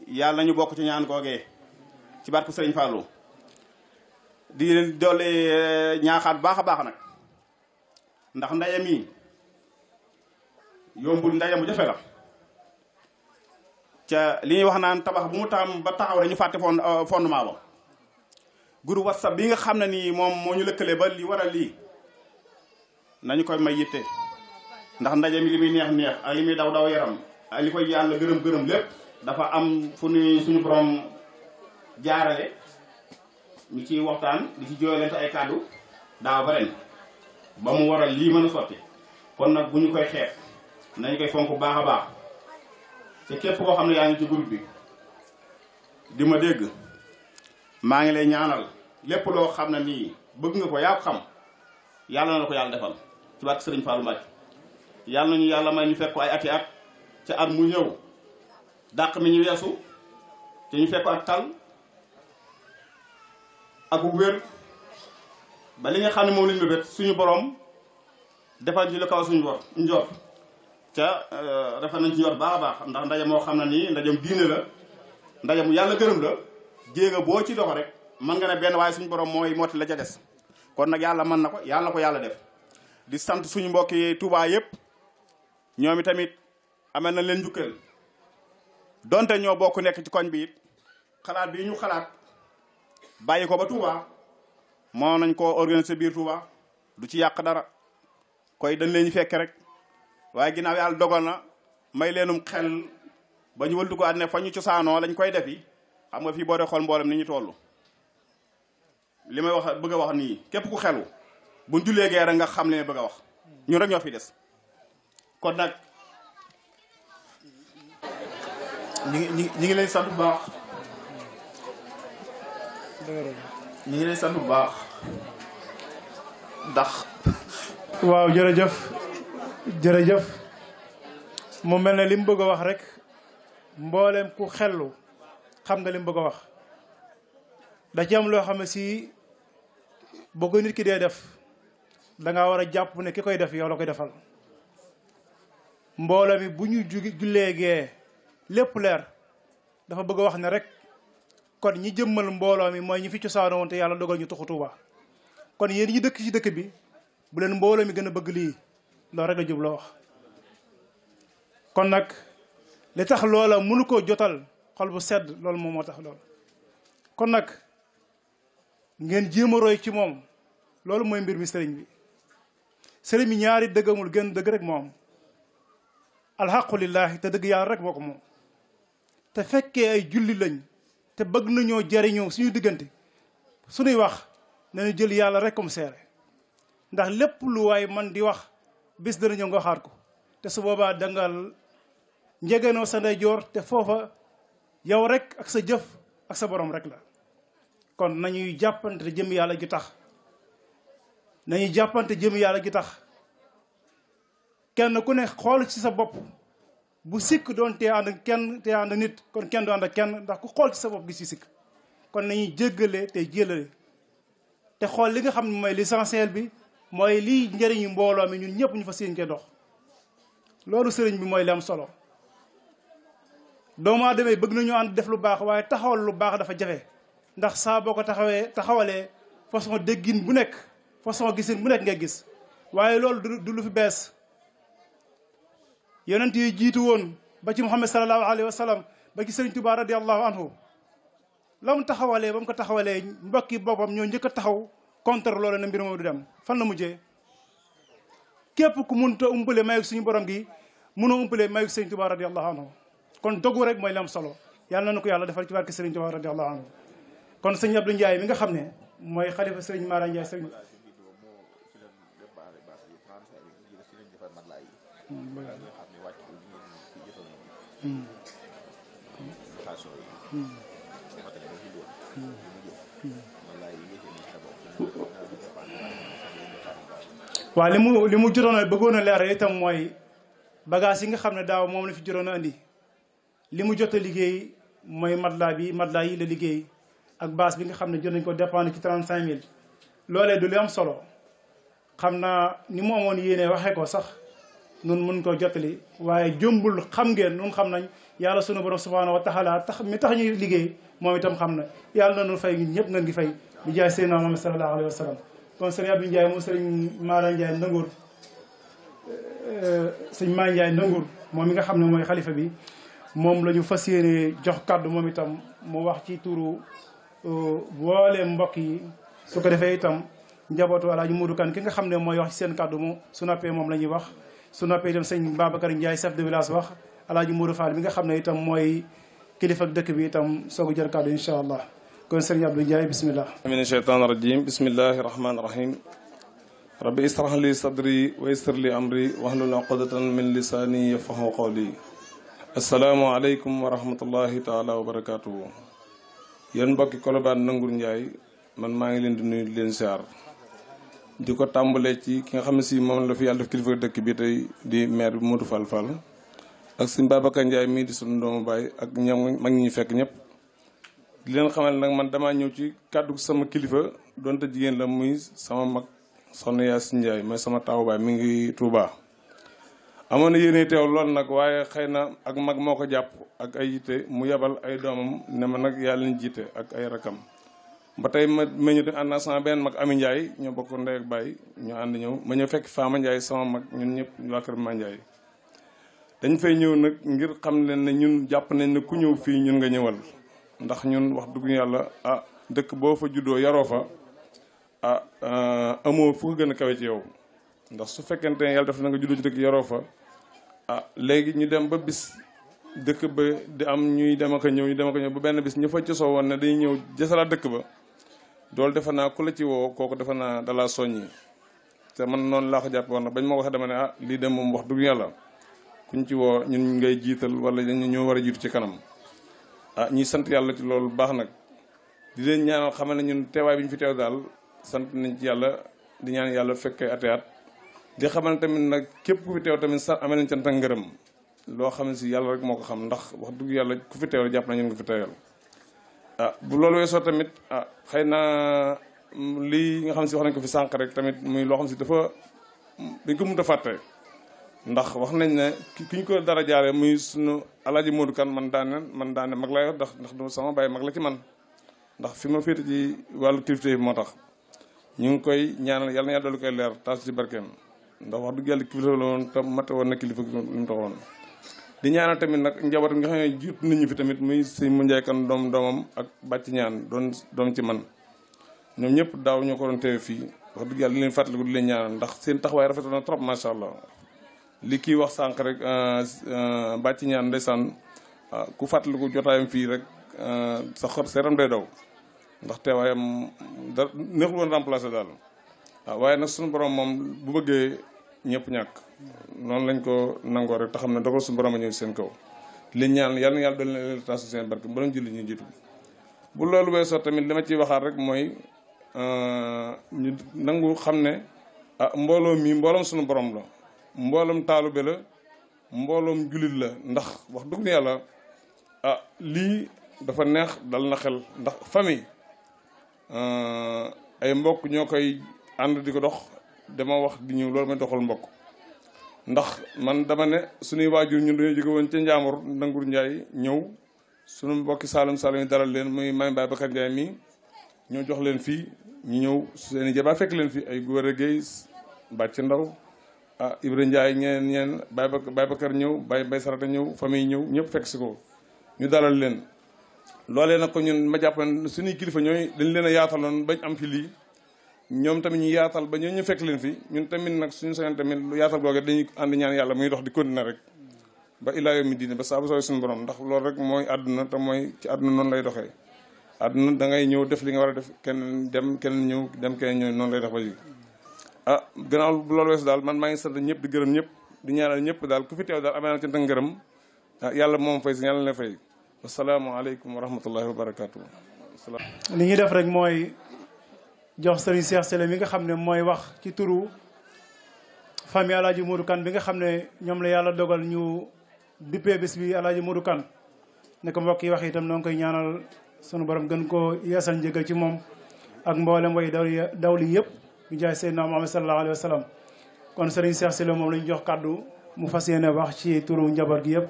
yàlla nañu bokk ci ñaan googee ci barke Sëriñ Fallou di leen doole ñaaxaat baax a baax nag ndax ndaje mi yombul ndaje mu jafe la ca li ñuy wax naan tabax bu mu tam ba taxaw rek ñu fàtte fondement ba groupe WhatsApp bi nga xam ne nii moom moo ñu lëkkale ba li waral lii nañu koy may yitte ndax ndaje mi li muy neex neex ak li muy daw daw yaram ak li koy yàlla gërëm gërëm lépp dafa am fu ni suñu borom jaarale ñu ciy waxtaan di ci jooylante ay kàddu daaw ba ren ba mu waral lii mën a sotti kon nag bu ñu koy xeex nañu koy fonk baax a baax te képp koo xam ne yaa ngi ci groupe bi di ma dégg maa ngi lay ñaanal lépp loo xam ne nii bëgg nga ko yaa ko xam yàlla na la ko yàlla defal ci barke Sëriñ Fallou Mbacké yàlla nañu yàlla may ñu fekk ko ay ati at ca at mu ñëw dàq mi ñu weesu te ñu fekk ko ak tal ak wér ba li nga xam ne moom lañu bébét suñu borom defal ci lu kaw suñu njort ca rafet nañ ci yor baax a baax ndax ndaje moo xam ne nii ndajam diine la ndajam yàlla gërëm la jéega boo ci dox rek mën nga ne benn waaye suñu borom mooy mooti la ca des kon nag yàlla mën na ko yàlla ko yàlla def di sant suñu mbokki Touba yëpp ñoom tamit amel na leen njukkal donte ñoo bokk nekk ci koñ bi it xalaat bi ñu xalaat bàyyi ko ba Touba moo nañ koo organiser biir Touba du ci yàq dara koy dañ leen ñu fekk rek waaye ginnaaw yàlla dogal na may leenum xel ba ñu wëldu ko at ne fa ñu cosaanoo lañ koy defi xam nga fii boo dee xool mboolem ni ñu toll li may wax bëgg a wax nii képp ku xelu buñ jullee gee rek nga xam li may bëgg a wax ñun rek ñoo fi des kon nag ñi ngi leen sant bu baax ñi ngi leen sant bu baax ndax waaw jërëjëf mu mel ne li mu bëgg a wax rek mboolem ku xellu xam nga li mu bëgg a wax da ci am loo xam ne si boo ko nit ki dee def danga war a jàpp ne ki koy def yow la koy defal mbooloo mi bu ñu jullee gee lépp leer dafa bëgg a wax ne rek kon ñi jëmmal mbooloo mi mooy ñi fi cosaanoo woon te yàlla dogal ñu tuxu Tuuba kon yéen ñi dëkk ci dëkk bi bu leen mbooloo mi gën a bëgg lii loolu rek la jub la wax kon nag li tax loola mënu koo jotal xol bu sedd loolu moom moo tax loolu kon nag ngeen jéem a roy ci moom loolu mooy mbir mi sëriñ bi ñaari dëgg amul gën dëgg rek moom alxaqu lillahi te dëgg yàlla rek moo ko moom te fekkee ay julli lañ te bëgg nañoo jariñoo suñu diggante suñuy wax nañu jël yàlla rek comme seere ndax lépp lu waay man di wax bis dana ñëw nga xaar ko te su boobaa dangal njegenoo sa ndeyjoor te foofa yow rek ak sa jëf ak sa borom rek la kon nañuy jàppante jëm yàlla gi tax nañuy jàppante jëm yàlla gi tax kenn ku ne xool ci sa bopp bu sikk doon tee ànd kenn tee ànd nit kon kenn du ànd ak kenn ndax ku xool ci sa bopp gis ci sikk kon nañuy jéggale te jélale te xool li nga xam ne mooy l'essentiel bi mooy lii njëriñu mbooloo mi ñun ñëpp ñu fa seen cee dox loolu sëriñ bi mooy li am solo doomu aadama yi bëgg nañu ànd def lu baax waaye taxawal lu baax dafa jafe ndax saa boo ko taxawalee façon déggin bu nekk façon gisin bu nekk ngay gis waaye loolu du lu fi bees yonent yi jiitu woon ba ci Muhammad sallallahu alayhi wa sallam ba ci sëriñ Tuubaa radiyallahu anhu la mu taxawalee ba mu ko taxawalee mbokki boppam ñoo njëkk a taxaw contre loolu na mbir moom du dem fan la mujjee képp ku mënut a umpale mayu suñu borom gi mënoo umpale mayu sëriñ Tuubaa radiyallahu anhu kon dogu rek mooy li am solo yàlla na ko yàlla defal ci barke sëriñ Tuubaa radiyallahu anhu kon sëñ Abdou Ndiaye mi nga xam ne mooy xalifa sëriñ Mara Ndiaye sëriñ waaw li mu jotoon a bëggoon a leeral itam mooy bagage yi nga xam ne daaw moom la fi jotoon a andi li mu jot a liggéey mooy matelas yi la liggéey ak base bi nga xam ne jot nañ ko dépendre ci 35000 loolee du li am solo xam naa ni mu amoon yéene waxee ko sax nun mun ko jottali waaye jombul xam ngeen nun xam nañ yàlla sunu borom subhanahu wa taala tax ñuy liggéey moom itam xam na yàlla na nu fay ñun ñëpp ngeen ngi fay di jaay Seydina Muhammad sallallahu alayhi wa sallam kon sëriñ Abdou Ndiaye moom sëriñ Mara Ndiaye Ndangour sëriñ Mara Ndiaye Ndangour moom mi nga xam ne mooy xalifa bi moom la ñu fas yéene jox kàddu moom itam mu wax ci turu boole mbokk yi su ko defee itam njabootu Alaaji Modou Kane ki nga xam ne mooy wax ci seen kàddu mu su noppee moom la ñuy wax su noppee itam sëñ Babacar Ndiaye chef de village wax Alaaji Modou Fall bi nga xam ne itam mooy kilifa ak dëkk bi itam soogu jël kàddu incha allah kon sëriñ Abdou Ndiaye bismillah min asheytaan rajim bismillahi rahmani rahim rabbi israh li sadri wa yassir li amri wahlul uqdatan min lisani yafqahu qawli assalaamu aleykum wa rahmatullahi taala wa barakatuhu yéen mbokki Colobane Nangur Ndiaye man maa ngi leen di nuyu leen siyaar di ko tàmbalee ci ki nga xam ne si moom la fi yàlla def kilifa dëkk bi tey di maire bi Modou Fall Fall ak sëñ Babacar Ndiaye mii di sunu doomu baay ak ñoom mag ñi fekk ñëpp di leen xamal nag man damaa ñëw ci kàddu sama kilifa donte jigéen la muy sama mag soxna Yaasin Ndiaye mooy sama taawu baay mi ngi Touba. amoon na yéene teew lool nag waaye xëy na ak mag moo ko jàpp ak ay yitte mu yebal ay doomam ne ma nag yàlla ñu jiite ak ay rakam ba tey ma ñu ànd ak sama benn mag Ami Ndiaye ñoo bokk ndey ak baay ñu ànd ñëw ma ñëw fekk Fama Ndiaye sama mag ñun ñëpp waa kër Ma Ndiaye dañ fay ñëw nag ngir xam leen ne ñun jàpp nañ ne ku ñëw fii ñun nga ñëwal ndax ñun wax dëgg yàlla dëkk boo fa juddoo yaroo fa amoo fu ko gën a kawe ci yow ndax su fekkente ne yàlla def na nga juddoo ci dëkk yaroo fa léegi ñu dem ba bis dëkk ba di am ñuy dem ak a ñëw ñu dem ak a ñëw ba benn bis ñu fa cosoo woon ne dañuy ñëw jësalaat dëkk ba doolu defe naa ku la ci woo kooku defe naa dalaa soññi te man noonu laa ko jàppe woon na bañ ma waxee dama ne lii dem moom wax dëgg yàlla kuñ ci woo ñun ngay jiital wala ñu ñoo war a jiitu ci kanam ñuy sant yàlla ci loolu baax nag di leen ñaanal xamal ne ñun teewaay bi ñu fi teew daal sant nañ ci yàlla di ñaan yàlla fekkee ateat di xamal tamit nag képp ku fi teew tamit sax amee nañ cant ak ngërëm loo xam ne si yàlla rek moo ko xam ndax wax dëgg yàlla ku fi teew jàpp na ñun nga fi teewal bu loolu weesoo tamit xëy na lii nga xam si wax nañ ko fi sànq rek tamit muy loo xam si dafa dañ ko mënut a fàtte ndax wax nañ ne ki ñu ko dara jaaree muy sunu Alaaji Modou Kane man daane mag lay wax ndax du sama baay mag la ci man ndax fi ma féete ci wàllu kilifte moo tax ñu ngi koy ñaanal yàlla na yàlla dolli koy leer taas ci barkeem ndax wax dëgg yàlla kilifa la woon te mate woon na kilifa lu mu taxoon di ñaanal tamit nag njabootam nga xam ne jiit nit ñi fi tamit muy sëñ mu Ndiaye Kane doomam ak bàcc ñaan doom ci man ñoom ñëpp daaw ñoo ko doon teewe fii wax dëgg yàlla di leen fàttaliku di leen ñaanal ndax seen taxawaay rafetoon na trop macha allah li kii wax sànq rek bàcc ñaan ndeysaan ku fàttaliku jotaayam fii rek sa xor seeram day daw ndax teewaayam da neexul woon remplacé daal waaye nag suñu borom moom bu bëggee ñëpp ñàkk noonu lañ ko nangoo rek te xam ne dogal suñu borom a ñëw seen kaw li ñaan yàlla na yàlla doon leen tasu seen barke ba doon julli ñu jiitu bu loolu weesoo tamit li ma ciy waxaat rek mooy ñu nangu xam ne mbooloo mi mbooloom suñu borom la mbooloom taalube la mbooloom jullit la ndax wax dëgg yàlla lii dafa neex dal na xel ndax famille ay mbokk ñoo koy ànd di ko dox dama wax di ñëw loolu may doxal mbokk ndax man dama ne suñuy waajur ñun dañoo jóge woon ca Njaambur Nangur Ndiaye ñëw suñu mbokki Saalum Saalum yi dalal leen muy Mame Babacar Ndiaye mii ñoo jox leen fii ñu ñëw seen i jabaa fekk leen fii ay Gora Gueye Bàcc Ndaw Ibra Ndiaye ñeen Babacar ñëw Bay Sarata ñëw famille ñëw ñëpp fekk si ko ñu dalal leen loolee nag ko ñun ma jàpp ne suñuy kilifa ñooy dañ leen a yaataloon bañ am fi lii ñoom tamit ñu yaatal ba ñu fekk leen fi ñun tamit nag suñu sañoon tamit lu yaatal googu dañuy ànd ñaan yàlla muy dox di continuer rek ba ilaa yawmi diine ba saa bu soobee suñu borom ndax loolu rek mooy àdduna te mooy ci àdduna noonu lay doxee àdduna da ngay ñëw def li nga war a def kenn dem kenn ñëw dem kenn ñëw noonu lay dox ba ji gannaaw bu loolu weesu daal man maa ngi sant ñëpp di gërëm ñëpp di ñaanal ñëpp daal ku fi teew daal amee na ci ngërëm yàlla moom fay si yàlla na fay asalaamaaleykum wa rahmatullahi wa barakaatu. li ñuy def rek mooy jox sëriñ Cheikh Sele mi nga xam ne mooy wax ci turu famille Alaaji Modou Kane bi nga xam ne ñoom la yàlla dogal ñu dippee bis bi Alaaji Modou Kane ne ko mbokk yi wax itam noo ngi koy ñaanal sunu borom gën koo yeesal njëgal ci moom ak mboolem way dawli yëpp ñu jaay Seydina Muhammad sallallahu alayhi wa sallam kon sëriñ Cheikh Sele moom la ñu jox kàddu mu fas yéene wax ci turu njaboot gi yëpp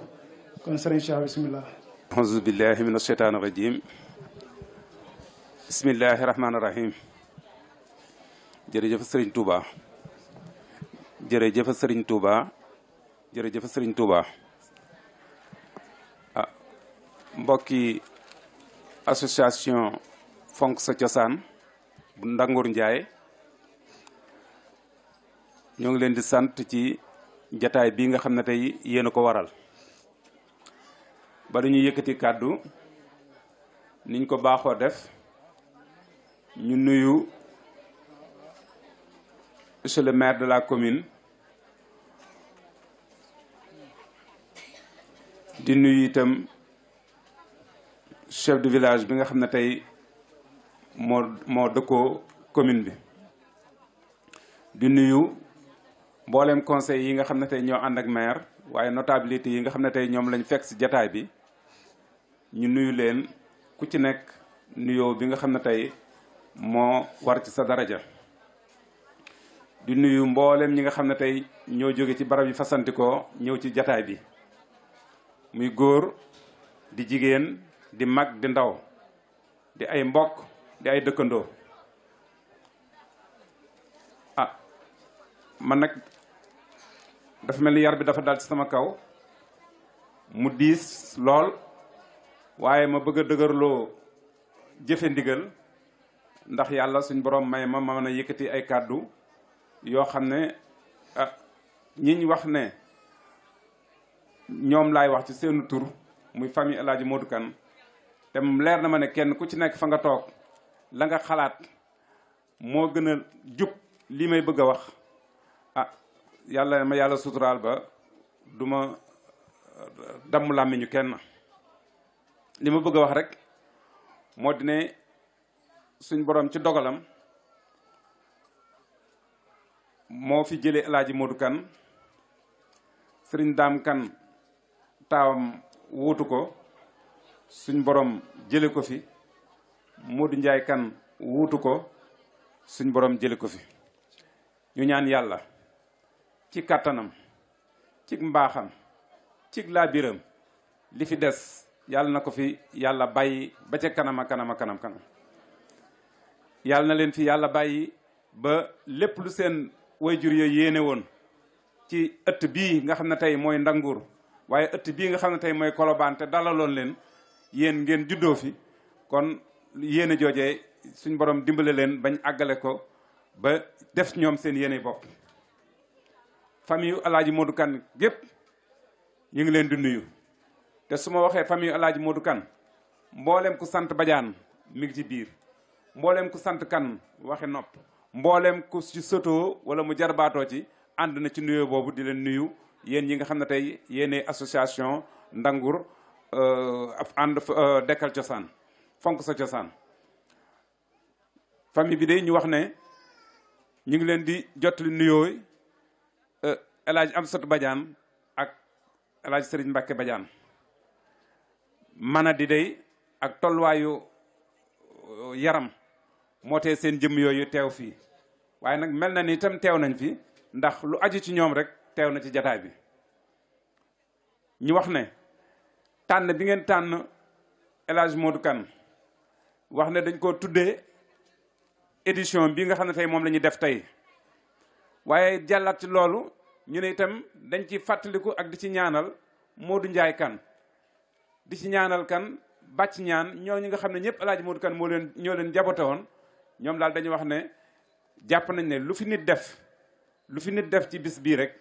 kon sëriñ Cheikh bismillah auzu billahi min asheytaan rajim bismillahi rahmaani rahim jërëjëf sëriñ Touba jërëjëf sëriñ Touba jërëjëf sëriñ Touba mbokki association fonk sa cosaan bu Ndangur Njaay ñoo ngi leen di sant ci jataay bii nga xam ne tey yéen a ko waral ba dañuy yëkkati kàddu niñ ko baaxoo def ñu nuyu monsieur le maire de la commune di nuyu itam chef de village bi nga xam ne tey moo dëkkoo commune bi di nuyu mboolem conseil yi nga xam ne tey ñoo ànd ak maire waaye notabilité yi nga xam ne tey ñoom lañ fekk ci jataay bi ñu nuyu leen ku ci nekk nuyoo bi nga xam ne tey moo war ci sa daraja di nuyu mboolem ñi nga xam ne tey ñoo jóge ci barab yi fasantikoo ñëw ci jataay bi muy góor di jigéen di mag di ndaw di ay mbokk di ay dëkkandoo man nag dafa mel ni yar bi dafa dal ci sama kaw mu diis lool waaye ma bëgg a dëgërloo jëfe ndigal ndax yàlla suñ borom may ma mën a yëkkati ay kàddu yoo xam ne ñiñ wax ne ñoom laay wax ci seenu tur muy famille El Hadji Modou Kane te leer na ma ne kenn ku ci nekk fa nga toog la nga xalaat moo gën a jub lii may bëgg a wax yàlla suturaal ba du ma damm làmmiñu kenn li ma bëgg a wax rek moo di ne suñ borom ci dogalam moo fi jëlee El Hadji Modou Kane sëriñ Daam Kane taawam wuutu ko suñ borom jële ko fi Modou Njaay Kane wuutu ko suñ borom jële ko fi ñu ñaan yàlla ci kàttanam ci mbaaxam ci laabiram li fi des yàlla na ko fi yàlla bàyyi ba ca kanam yàlla na leen fi yàlla bàyyi ba lépp lu seen wayjur yooyu yéene woon ci ëtt bii nga xam ne tey mooy Ndangur waaye ëtt bii nga xam ne tey mooy Colobane te dalaloon leen yéen ngeen juddoo fi kon yéene joojee suñ borom dimbale leen bañ àggale ko ba def ñoom seen yéene bopp famille El Hadji Modou Kane gépp ñu ngi leen di nuyu te su ma waxee famille El Hadji Modou Kane mboolem ku sant Badiane mi ngi ci biir mboolem ku sant Kane waxe nopp mboolem ku ci sotoo wala mu jarbaatoo ci ànd na ci nuyoo boobu di leen nuyu yéen ñi nga xam ne tey yéene association Ndangur ànd dekkal cosaan fonk sa cosaan famille bi de ñu wax ne ñu ngi leen di jottali nuyoo El Hadji Amsatou Badiane ak El Hadji Serigne Mbacke Badiane mana di day ak tolluwaayu yaram moo tee seen jëmm yooyu teew fii waaye nag mel na ni itam teew nañ fi ndax lu aju ci ñoom rek teew na ci jataay bi ñu wax ne tànn bi ngeen tànn El Hadji Modou Kane wax ne dañ koo tuddee édition bi nga xam ne tey moom la ñuy def tey waaye jàllaat ci loolu ñu ne itam dañ ci fàttaliku ak di ci ñaanal Modou Njaay Kane di ci ñaanal kan bàcc ñaan ñooñu nga xam ne ñëpp El Hadji Modou Kane ñoo leen jabote woon ñoom daal dañuy wax ne jàpp nañ ne lu fi nit def ci bis bii rek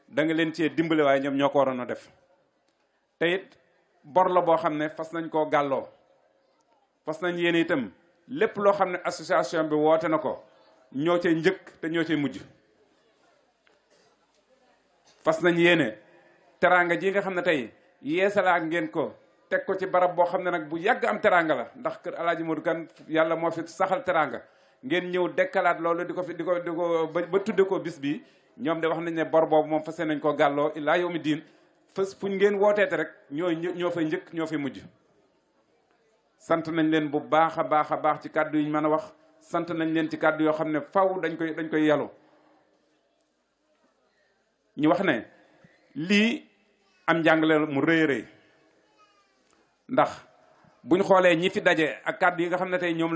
da nga leen cee dimbale waaye ñoom ñoo ko waroon a def te it bor la boo xam ne fas nañ koo gàlloo fas nañ yéene itam lépp loo xam ne association bi woote na ko ñoo cay njëkk te ñoo cay mujj fas nañ yéene teraanga ji nga xam ne tey yeesalaat ngeen ko teg ko ci barab boo xam ne nag bu yàgg am teraanga la ndax kër El Hadji Modou Kane yàlla moo fi saxal teraanga ngeen ñëw dekkalaat loolu di ko ba tudde ko bis bi ñoom de wax nañ ne bor boobu moom fas nañ ko gàlloo illaa yawmi diin fës fuñ ngeen wooteete rek ñoo fay njëkk ñoo fay mujj sant nañ leen bu baax a baax ci kàddu yi ñu mën a wax sant nañ leen ci kàddu yoo xam ne faw dañ koy yalu ñu wax ne lii am njàngale mu rëy ndax buñ xoolee ñi fi daje ak kàddu yi nga xam ne tey ñoom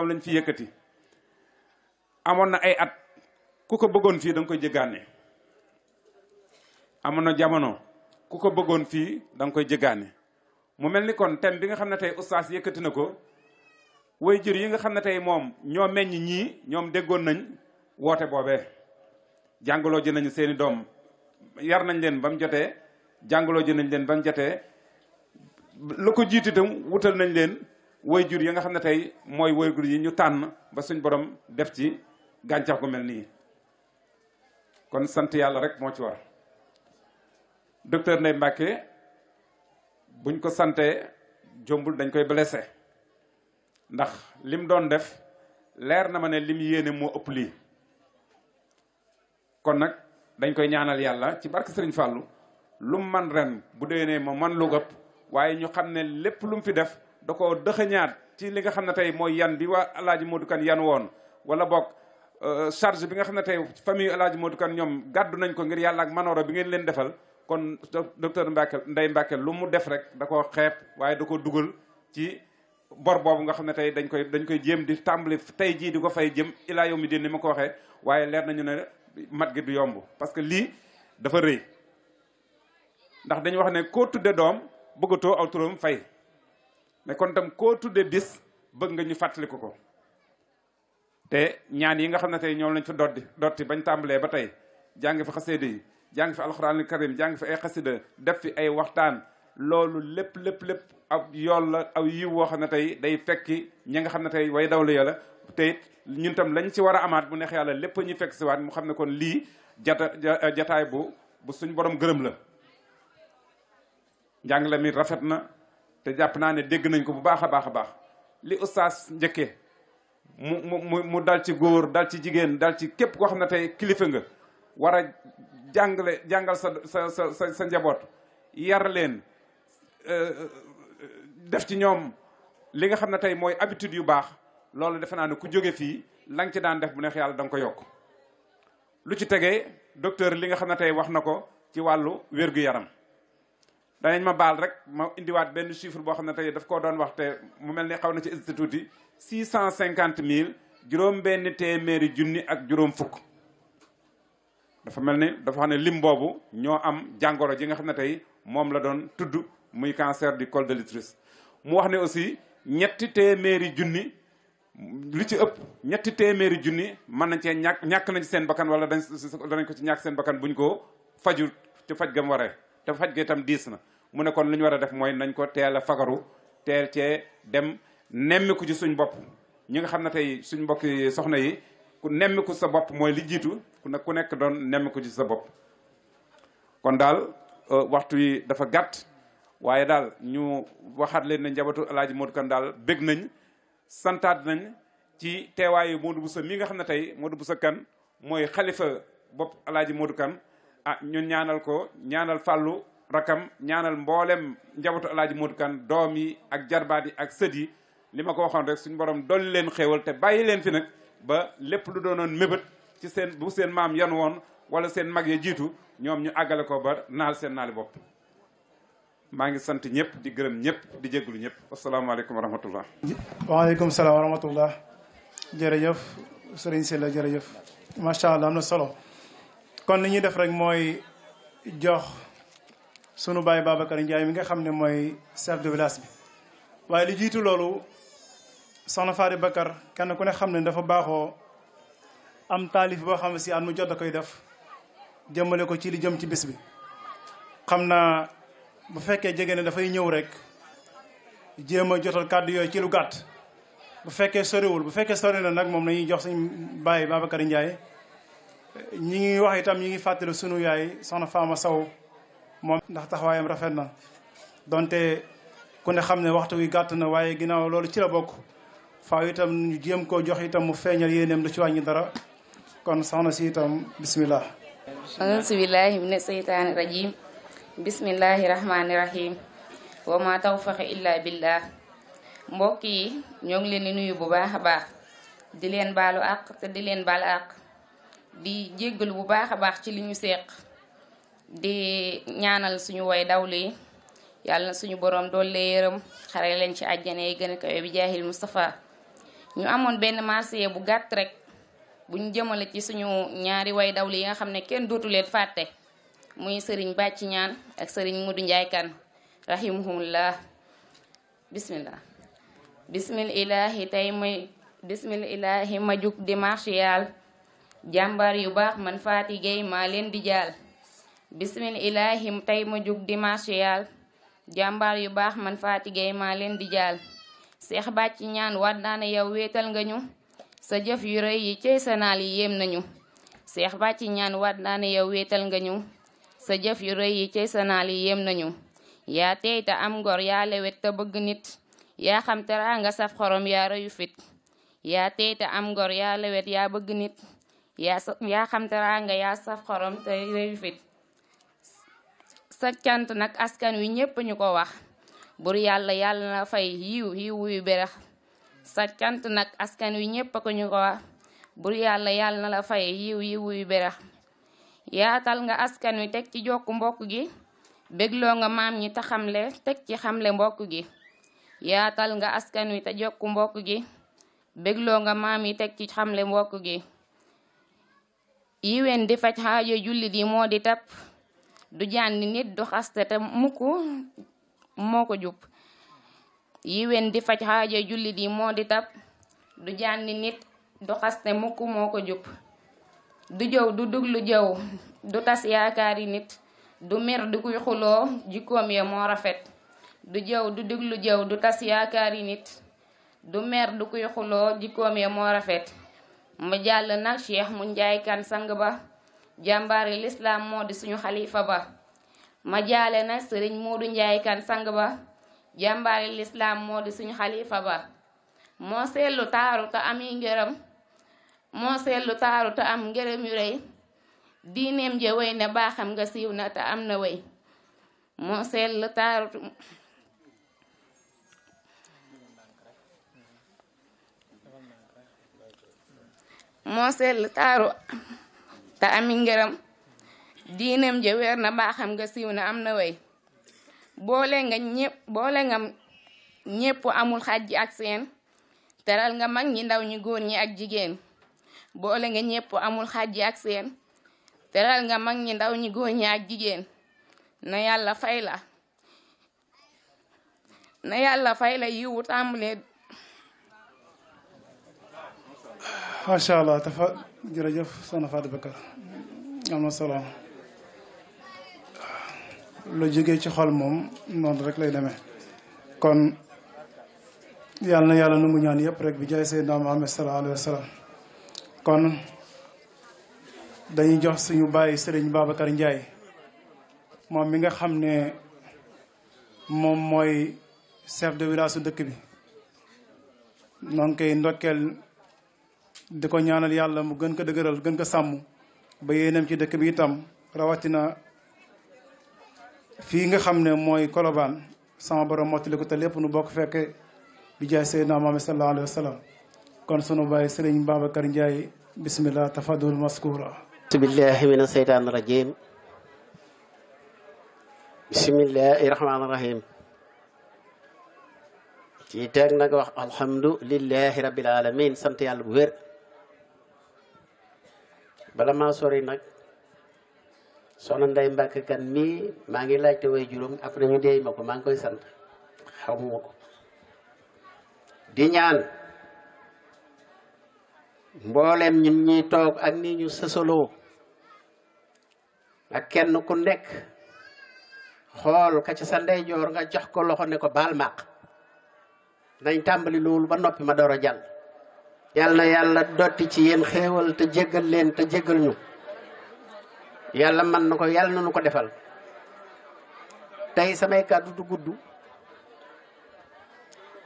lañ fi yëkkati amoon na ay at ku ko bëggoon fii da nga koy jëggaane amoon na jamono ku ko bëggoon fii da nga koy jëggaane mu mel ni kon thème bi nga xam ne tey oustaz yëkkati na ko way jur yi nga xam ne tey moom ñoo meññ ñii ñoom déggoon nañ woote boobee jàngaloo ji nañu seeni doom yar nañ leen ba mu jotee jàngaloo ji nañ leen ba mu jotee la ko jiitu itam wutal nañ leen way jur yi nga xam ne tey mooy way jur yi ñu tànn ba suñ borom def ci gàncax gu mel nii kon sant yàlla rek moo ci war docteur Ndeye Mbacke buñ ko santee jombul dañ koy blessé ndax lim doon def leer na ma ne lim yéene moo ëpp lii kon nag dañ koy ñaanal yàlla ci barke Serigne Fallou lu mu man ren bu déwénee ma man lu ëpp waaye ñu xam ne lépp lu mu fi def da ko dëxëñaat ci li nga xam ne tey mooy yan bi waa El Hadj Modou Kane yan woon wala boog charge bi nga xam ne tey famille El Hadj Modou Kane ñoom gàddu nañ ko ngir yàlla ak manooro bi ngeen leen defal kon docteur Ndeye Mbacke lu mu def rek da koo xeeb waaye da ko dugal ci bor boobu nga xam ne tey dañ koy jéem di tàmbali tey jii di ko fay jëm ilaa yow mi din ni ma ko waxee waaye leer nañu ne mat gi du yomb parce que lii dafa rëy ndax dañu wax ne koo tudde doom bëggatoo aw turam fay mais kon tam koo tudde bis bëgg nga ñu fàttali ko te ñaan yi nga xam ne tey ñoom lañ fi dotti bañ tàmbalee ba tey jàng fi xaseede yi jàng fi alxuraanul karim jàng fi ay xasida def fi ay waxtaan loolu lépp aw yool la aw yiw woo xam ne tey day fekki ñi nga xam ne tey way dawlu ya la te it ñun tam lañ ci war a amaat bu neex yàlla lépp ñu fekk si waat mu xam ne kon lii jataay bu suñ borom gërëm la njàngale mi rafet na te jàpp naa ne dégg nañ ko bu baax a baax li ustaas njëkkee mu dal ci góor dal ci jigéen dal ci képp koo xam ne tey kilifa nga war a jàngal sa njaboot yar leen def ci ñoom li nga xam ne tey mooy habitude yu baax loolu defe naa ne ku jóge fii la nga ci daan def bu neex yàlla da nga ko yokk lu ci tegee docteur li nga xam ne tey wax na ko ci wàllu wér-gu-yaram danañ ma baal rek ma indiwaat benn chiffre boo xam ne tey daf koo doon wax te mu mel ni xaw na ci institut yi 650 000 juróom benn téeméeri junni ak juróom fukk dafa mel ni dafa xam ne lim boobu ñoo am jàngoro ji nga xam ne tey moom la doon tudd muy cancer du col de l'utérus mu wax ne aussi ñetti téeméeri junni lu ci ëpp ñetti téeméeri junni mën nañ cee ñàkk nañ ci seen bakkan wala danañ ko ci ñàkk seen bakkan buñ ko faju ci faj gam waree te faj ga itam diis na mu ne kon li ñu war a def mooy nañ ko teel a fagaru teel cee dem nemmiku ci suñ bopp ñi nga xam ne tey suñ mbokki soxna yi ku nemmiku sa bopp mooy li jiitu ku nekk doon nemmiku ci sa bopp kon daal waxtu yi dafa gàtt waaye daal ñu waxaat leen ne njabootu El Hadj Modou Kane daal bég nañ santaat nañ ci teewaayu Modou Bousso mi nga xam ne tey Modou Bousso Kane mooy xalifa bopp El Hadj Modou Kane ñun ñaanal ko ñaanal fàllu rakam ñaanal mboolem njabootu El Hadj Modou Kane doom yi ak jarbaat yi ak sët yi li ma ko waxoon rek suñu borom dolli leen xéewal te bàyyi leen fi nag ba lépp lu doonoon mébét ci bu seen maam yan woon wala seen mag ya jiitu ñoom ñu àggale ko ba naal seen naali bopp maa ngi sant ñëpp di gërëm ñëpp di jégalu ñëpp asalaamaaleykum wa rahmatullah. waaleykum salaam wa rahmatullah. jërëjëf Serigne Sylla jërëjëf macha allah am na solo kon li ñuy def rek mooy jox sunu baay Babacar Ndiaye mi nga xam ne mooy chef de village bi waaye li jiitu loolu soxna Fari Bakar kenn ku ne xam ne dafa baaxoo am taalif boo xam ne si at mu jot da koy def jëmale ko ci li jëm ci bis bi xam naa bu fekkee jege ne dafay ñëw rek jéem a jotal kàddu yooyu ci lu gàtt bu fekkee soriwul bu fekkee sori na nag moom nañuy jox suñu baay Babacar Ndiaye ñi ngi wax itam ñi ngi fàttali sunu yaay soxna Fama Sow moom ndax taxawaayam rafet na donte ku ne xam ne waxtu wi gàtt na waaye ginnaaw loolu ci la bokk faaw itam ñu jéem koo jox itam mu feeñal yéeneem du ci wàññi dara kon soxna si itam bismillah auzu billahi mina seytaani rajim bismillahi rahmaani rahim wa ma tawfiqi illa billah mbokk yi ñoo ngi leen di nuyu bu baax a baax di leen baalu àq te di leen baal àq di jéggalu bu baax a baax ci li ñu seq di ñaanal suñu way dawlu yi yàlla na suñu borom doole yërëm xare leen ci àjjana yi gën a kawe bi jaahil Mustafa ñu amoon benn marché bu gàtt rek bu ñu jëmale ci suñu ñaari way dawlu yi nga xam ne kenn dootu leen fàtte muy sëriñ Bàcci Ñaan ak sëriñ Mudu Njaay Kan rahimahumullah bismillah bismillahi ma jug di martial jàmbaar yu baax man Faty Gueye maa leen di jaal bismillahi tey ma jug di martial jàmbaar yu baax man Faty Gueye maa leen di jaal Seex Bàcc ñaan waat naa ne yow wéetal nga ñu sa jëf yu rëy yi cey sa naal yi yéem nañu Seex Bàcc ñaan waat naa ne yow wéetal nga ñu sa jëf yu rëy yi cey sa naal yi yéem nañu yaa tey te am ngor yaa lewet te bëgg nit yaa xam teraanga saf xorom yaa rëyu fit yaa tey te am ngor yaa lewet yaa bëgg nit yaa xam teraanga yaa saf xorom te rëyu fit sa cant nag askan wi ñépp ñu ko wax bur yàlla yàlla na fay yiw wuyu berax sa cant nag askan wi ñépp ko ñu ko wax bur yàlla yàlla na la fay yiw wuyu berax yaatal nga askan wi teg ci jokku mbokk gi bégloo nga maam ñi te xamle teg ci xamle mbokk gi yaatal nga askan wi te jokku mbokk gi bégloo nga maam yi teg ci xamle mbokk gi yiwen di faj xaajo jullit yi moo di tap du jànni nit du xaste te mukk moo ko jub yiwen di faj xaajo jullit yi moo di tap du jànni nit du xaste mukk moo ko jub du jëw du duglu jëw du tas yaakaari nit du mer du kuy xuloo jikkoom ya moo rafet du jëw du duglu jëw du tas yaakaari nit du mer du kuy xuloo jikkoom ya moo rafet ma jàll nag Cheikh mu Njaay Kan sang ba jàmbaari lislaam moo di suñu xalifa ba ma jaale nag sëriñ Moodu Njaay Kan sang ba jàmbaari lislaam moo di suñu xalifa ba moo seetlu taaru te am ngërëm yu rëy diineem ja wéy ne baaxam nga siiw na te am na wéy moo seetlu taaru te ami ngërëm diineem ja wér na baaxam nga siiw na am na wéy boole nga ñépp amul xàjji ak seen teral nga mag ñi ndaw ñi góor ñi ak jigéen boole nga ñépp amul xàjji ak seen teral nga mag ñi ndaw ñi góor ñi ak jigéen na yàlla fay la yiwu tàmbalee macha allah dafa jërëjëf soxna Faty Bakar am na solo lu jógee ci xol moom noonu rek lay demee kon yàlla na yàlla nangu ñaan yëpp rek bi jaay Seydina Muhammad sallallahu alayhi wa sallam kon dañuy jox suñu bàyyi Sëriñ Babacar Ndiaye moom mi nga xam ne moom mooy chef de village su dëkk bi noonu koy ndokkeel di ko ñaanal yàlla mu gën ko dëgëral gën ko sàmm ba yéenam ci dëkk bi itam rawatina fii nga xam ne mooy Colobane sama borom mottali ko te lépp nu bokk fekke bi jaay Seydina Muhammad sallallahu alayhi wa sallam kon sunu bàyyi Sëriñ Babacar Ndiaye bismillah tafadul maskura billahi min asheytaan rajim bismillahi rahmaani rahim ci teg nag wax alhamdulillahi rabbil alamin sant yàlla bu wér bala maa sori nag soxna Ndey Mbàkke Kan mii maa ngi laajte way juróom après ñu deey ma ko maa ngi koy sant xamuma ko di ñaan mboolem ñun ñuy toog ak ni ñu sësaloo ak kenn ku nekk xool ka ci sa ndeyjoor nga jox ko loxo ne ko baal màq nañ tàmbali loolu ba noppi ma door a jàll yàlla na yàlla dotti ci yéen xéewal te jéggal leen te jéggal ñu yàlla man na ko yàlla na nu ko defal tey samay kàddu du gudd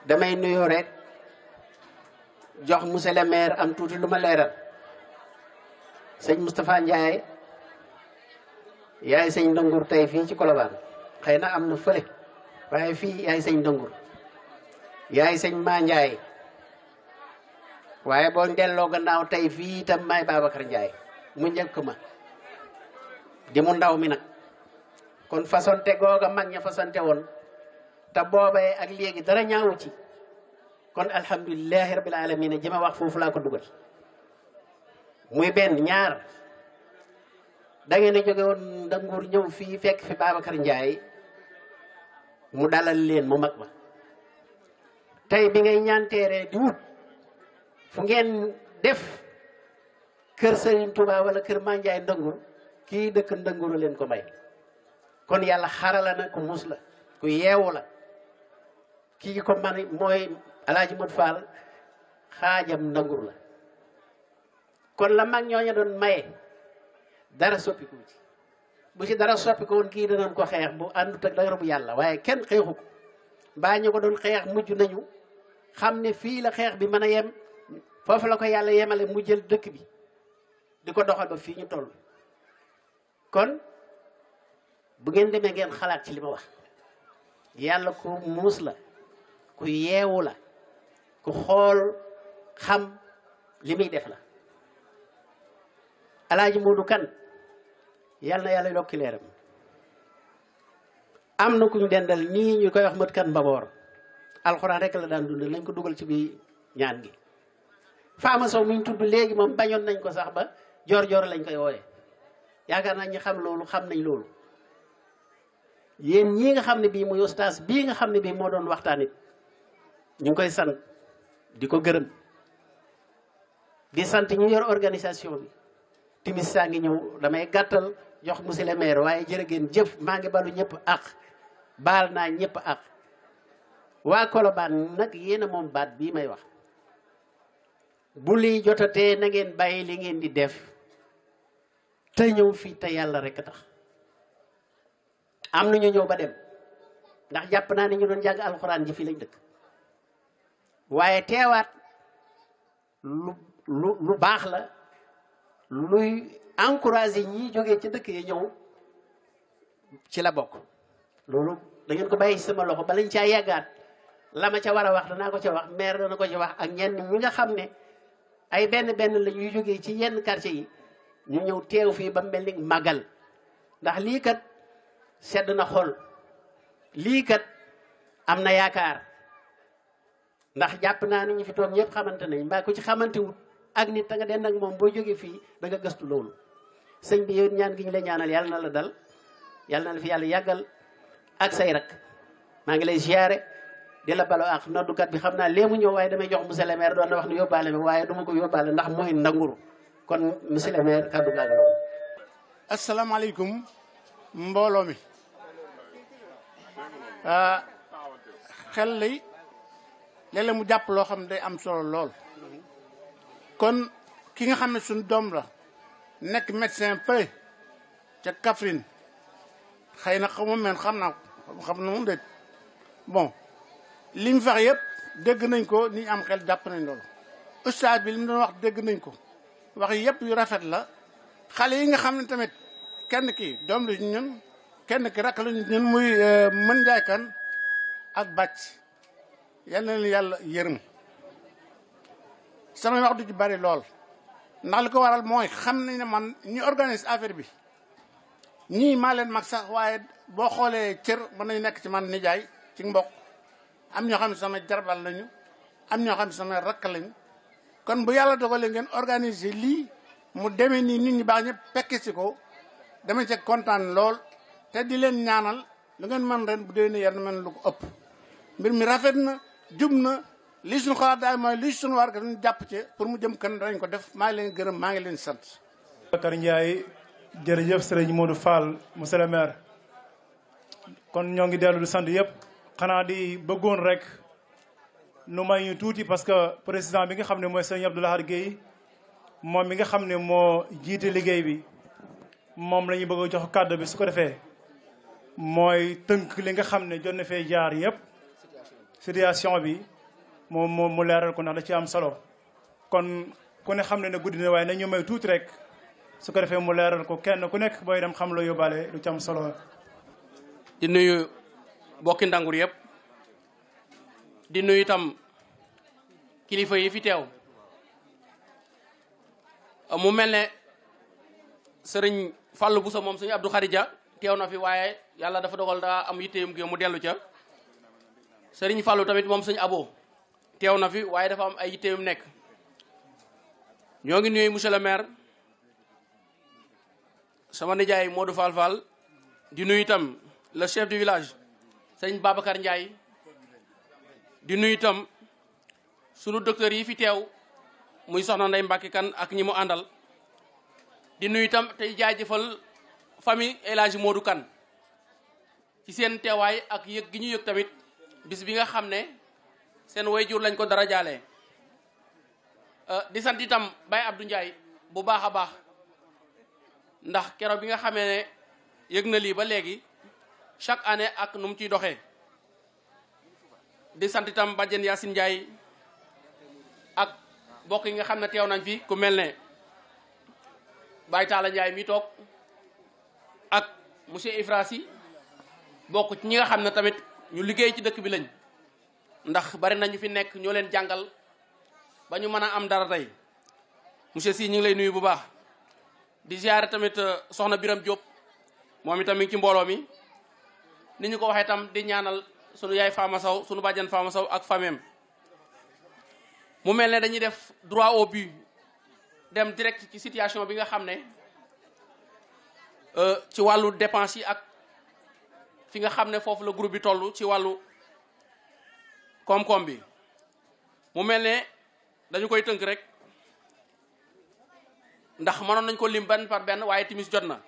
damay nuyoo rek jox monsieur le maire am tuuti lu ma leeral sëñ Moustapha Ndiaye yaay sëñ Ndangur tey fii ci Colobane xëy na am na fële waaye fii yaay sëñ Ndangur yaay sëñ Ma Ndiaye waaye boo delloo gannaaw tey fii itam maay Babacar Ndiaye mu njëkk ma di mu ndaw mi nag kon façonte googa mag ña façonte woon te boobee ak léegi dara ñaawu ci kon alhamdulilahi rabbil alamin ji ma wax foofu laa ko dugal muy benn ñaar da ngeen a jóge woon Ndangur ñëw fii fekk fi Babacar Ndiaye mu dalal leen mu mag ma tey bi ngay ñaan teere di wut fu ngeen def kër Serigne Touba wala kër Mandiaye Ndëngur kii dëkk Ndënguru leen ko may kon yàlla xarala na ku mus la ku yeewu la kii ko man mooy Alaaji Modou Fall xaajam Ndëngur la kon la mag ñooñu doon maye dara soppiku ci bu ci dara soppiku woon kii danañ ko xeex bu àndut ak dara bu yàlla waaye kenn xeexu ko mbaa ñu ko doon xeex mujj nañu xam ne fii la xeex bi mën a yem foofu la ko yàlla yemale mu jël dëkk bi di ko doxal ba fii ñu toll kon bu ngeen demee ngeen xalaat ci li ma wax yàlla ku muus la ku yeewu la ku xool xam li muy def la Alaaji Moodu Kan yàlla na yàlla yokki leeram am na ku ñu dendal nii ñu koy wax mët kan mbaboor alxuraan rek la daan dundal lañ ko dugal ci biir ñaan gi Faama Sow mi ñu tudd léegi moom bañoon nañ ko sax ba joor lañ koy wooye yaakaar naa ñi xam loolu xam nañ loolu yéen ñii nga xam ne bii muy ustaas bii nga xam ne bii moo doon waxtaan it ñu ngi koy sant di ko gërëm di sant ñu yor organisation bi timis saa ngi ñëw damay gàttal jox monsieur le maire waaye jërë ngeen jëf maa ngi balu ñëpp ak baal naa ñëpp ak waa Colobane nag yéen a moom baat bii may wax bu lii jotatee na ngeen bàyyi li ngeen di def te ñëw fii te yàlla rek tax am na ñu ñëw ba dem ndax jàpp naa ne ñu doon jàng alxuraan ji fii lañ dëkk waaye teewaat lu baax la luy encouragé ñi jógee ci dëkk yi ñëw ci la bokk loolu da ngeen ko bàyyi sama loxo ba lañ caa yàggaat la ma ca war a wax danaa ko ca wax maire dana ko ci wax ak ñenn ñi nga xam ne ay benn la ñuy jógee ci yenn quartier yi ñu ñëw teew fii ba mel ni màggal ndax lii kat sedd na xol lii kat am na yaakaar ndax jàpp naa ni ñu fi toog ñëpp xamante nañ mbaa ku ci xamante wut ak nit ta nga den nag moom boo jógee fii da nga gëstu loolu sëñ bi yow ñaan gi ñu la ñaanal yàlla na la dal yàlla na la fi yàlla yàggal ak say rak maa ngi lay ziare di la balo ak noddukat bi xam naa léemu ñëw waaye damay jox monsieur le maire doon na wax ne yóbbaale ma waaye duma ko yóbbaale ndax mooy Ndanguru kon monsieur le maire kàddu gaa ngi noonu. asalaamaaleykum mbooloo mi xel lay léeg-léeg mu jàpp loo xam ne day am solo lool kon ki nga xam ne suñu doom la nekk médecin pré ca Kaffrine xëy na xamu men xam naa ko xam na moom de bon li mu fex yëpp dégg nañ ko ni am xel jàpp nañ loolu ustaas bi li mu doon wax dégg nañ ko wax yëpp yu rafet la xale yi nga xam ne tamit kenn ki doom la ñun kenn ki rakk la ñun muy mën njaay kan ak bàcc yal na leen yàlla yërëm samay wax du ci bari lool ndax li ko waral mooy xam nañ ne man ñu organise affaire bi ñii maa leen mag sax waaye boo xoolee cër mën nañu nekk ci man nijaay ci mbokk am ñoo xam ne sama jarbal lañu am ñoo xam ne sama rakk lañu kon bu yàlla dogalee ngeen organiser lii mu demee nii nit ñi baax ñëpp fekke si ko dama ci kontaan lool te di leen ñaanal lu ngeen mën ren bu dee ne yar na mën lu ko ëpp mbir mi rafet na jub na lii suñu xalaat daal mooy lii suñu war ñu jàpp ci pour mu jëm kan dañ ko def maa ngi leen gërëm maa ngi leen sant. Bakar Ndiaye jërëjëf sëriñ Modou Fall monsieur le maire kon ñoo ngi dellu di sant yëpp xanaa di bëggoon rek nu may ñu tuuti parce que président bi nga xam ne mooy sëriñ Abdou Lahad Guèye moom mi nga xam ne moo jiite liggéey bi moom la ñu bëgg a jox kàddu bi su ko defee mooy tënk li nga xam ne jot na fee jaar yëpp situation bi moom mu leeral ko ndax da ci am solo kon ku ne xam ne guddi na waaye nañu may tuuti rek su ko defee mu leeral ko kenn ku nekk booy dem xam loo yóbbaale lu ci am solo. di nuyu bokki Ndangur yëpp di nuyu itam kilifa yi fi teew mu mel ne sëriñ Fallou Bousso moom sëriñ Abdou Khadija teew na fi waaye yàlla dafa dogal daa am yitteem gi mu dellu ca sëriñ Fallou tamit moom sëriñ Abo teew na fi waaye dafa am ay yitteem nekk ñoo ngi nuyu monsieur le maire sama nijaay Modou Fall Fall di nuyu itam le chef du village sëriñ Babacar Ndiaye di nuyu itam sunu docteur yi fi teew muy soxna Ndeye Mbacke Kane ak ñi mu àndal di nuyu itam tey jaajëfal famille El Hadji Modou Kane ci seen teewaay ak yëg gi ñu yëg tamit bis bi nga xam ne seen wayjur lañ ko dara jaalee di sant itam Baye Abdou Ndiaye bu baax a baax ndax keroog bi nga xamee ne yëg na lii ba léegi chaque année ak nu mu ciy doxee di sant itam Badiane Yacine Ndiaye ak bokk yi nga xam ne teew nañ fi ku mel ne Baye Talla Ndiaye mi toog ak monsieur Ifrasi bokk ci ñi nga xam ne tamit ñu liggéey ci dëkk bi lañ ndax bari nañu fi nekk ñoo leen jàngal ba ñu mën a am dara tey monsieur Sy ñu ngi lay nuyu bu baax di ziare tamit soxna Biram Diop moom itam mi ngi ci mbooloo mi ni ñu ko waxee tam di ñaanal sunu yaay Fama Sow sunu bàjjan Fama Sow ak famem mu mel ne dañuy def droit au but dem direct ci situation bi nga xam ne ci wàllu dépense yi ak fi nga xam ne foofu la groupe bi toll ci wàllu koom-koom bi mu mel ne dañu koy tënk rek ndax mënoon nañ ko lim benn par benn waaye timis jot na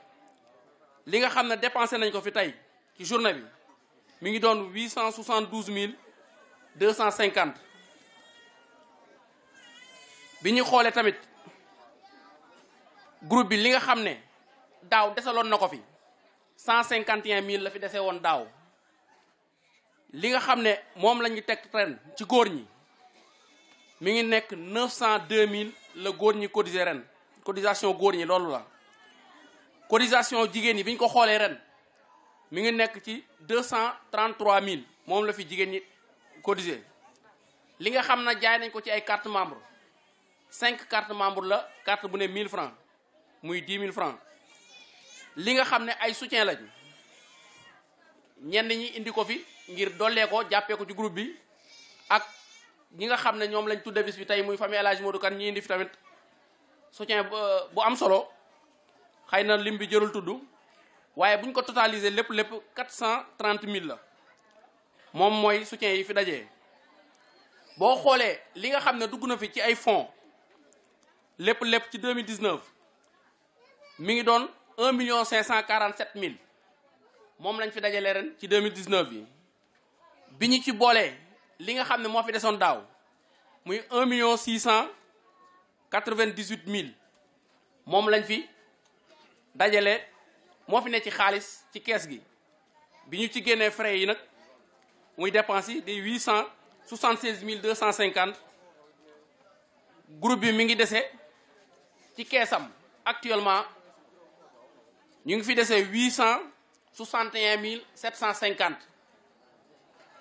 li nga xam ne dépensé nañ ko fi tey ci journée bi mi ngi doon 872 250 bi ñu xoolee tamit groupe bi li nga xam ne daaw desaloon na ko fi 151 000 la fi dese woon daaw li nga xam ne moom la ñu teg ren ci góor ñi mi ngi nekk 902 000 la góor ñi cotisé ren cotisation góor ñi loolu la cotisation jigéen ñi bi ñu ko xoolee ren mi ngi nekk ci 233 000 moom la fi jigéen ñi cotisé li nga xam ne jaay nañ ko ci ay carte membre 5 carte membre la carte bu ne 1000 francs muy 10 000 francs li nga xam ne ay soutien lañ ñenn ñi indi ko fi ngir dollee ko jàppee ko ci groupe bi ak ñi nga xam ne ñoom lañ tudde bis bi tey muy famille El Hadji Modou Kane ñi indi fi tamit soutien bu am solo xëy na lim bi jërul tudd waaye buñ ko totaliser lépp 430 000 la moom mooy soutien yi fi dajee boo xoolee li nga xam ne dugg na fi ci ay fonds lépp ci 2019 mi ngi doon 1 547 000 moom lañ fi dajale ren ci 2019 bi ñu ci boolee li nga xam ne moo fi desoon daaw muy 1 698 000 moom lañ fi dajale moo fi ne ci xaalis ci kees gi bi ñu ci génnee frais yi nag muy dépense yi di 876 250 groupe bi mi ngi dese ci keesam actuellement ñu ngi fi dese 861 750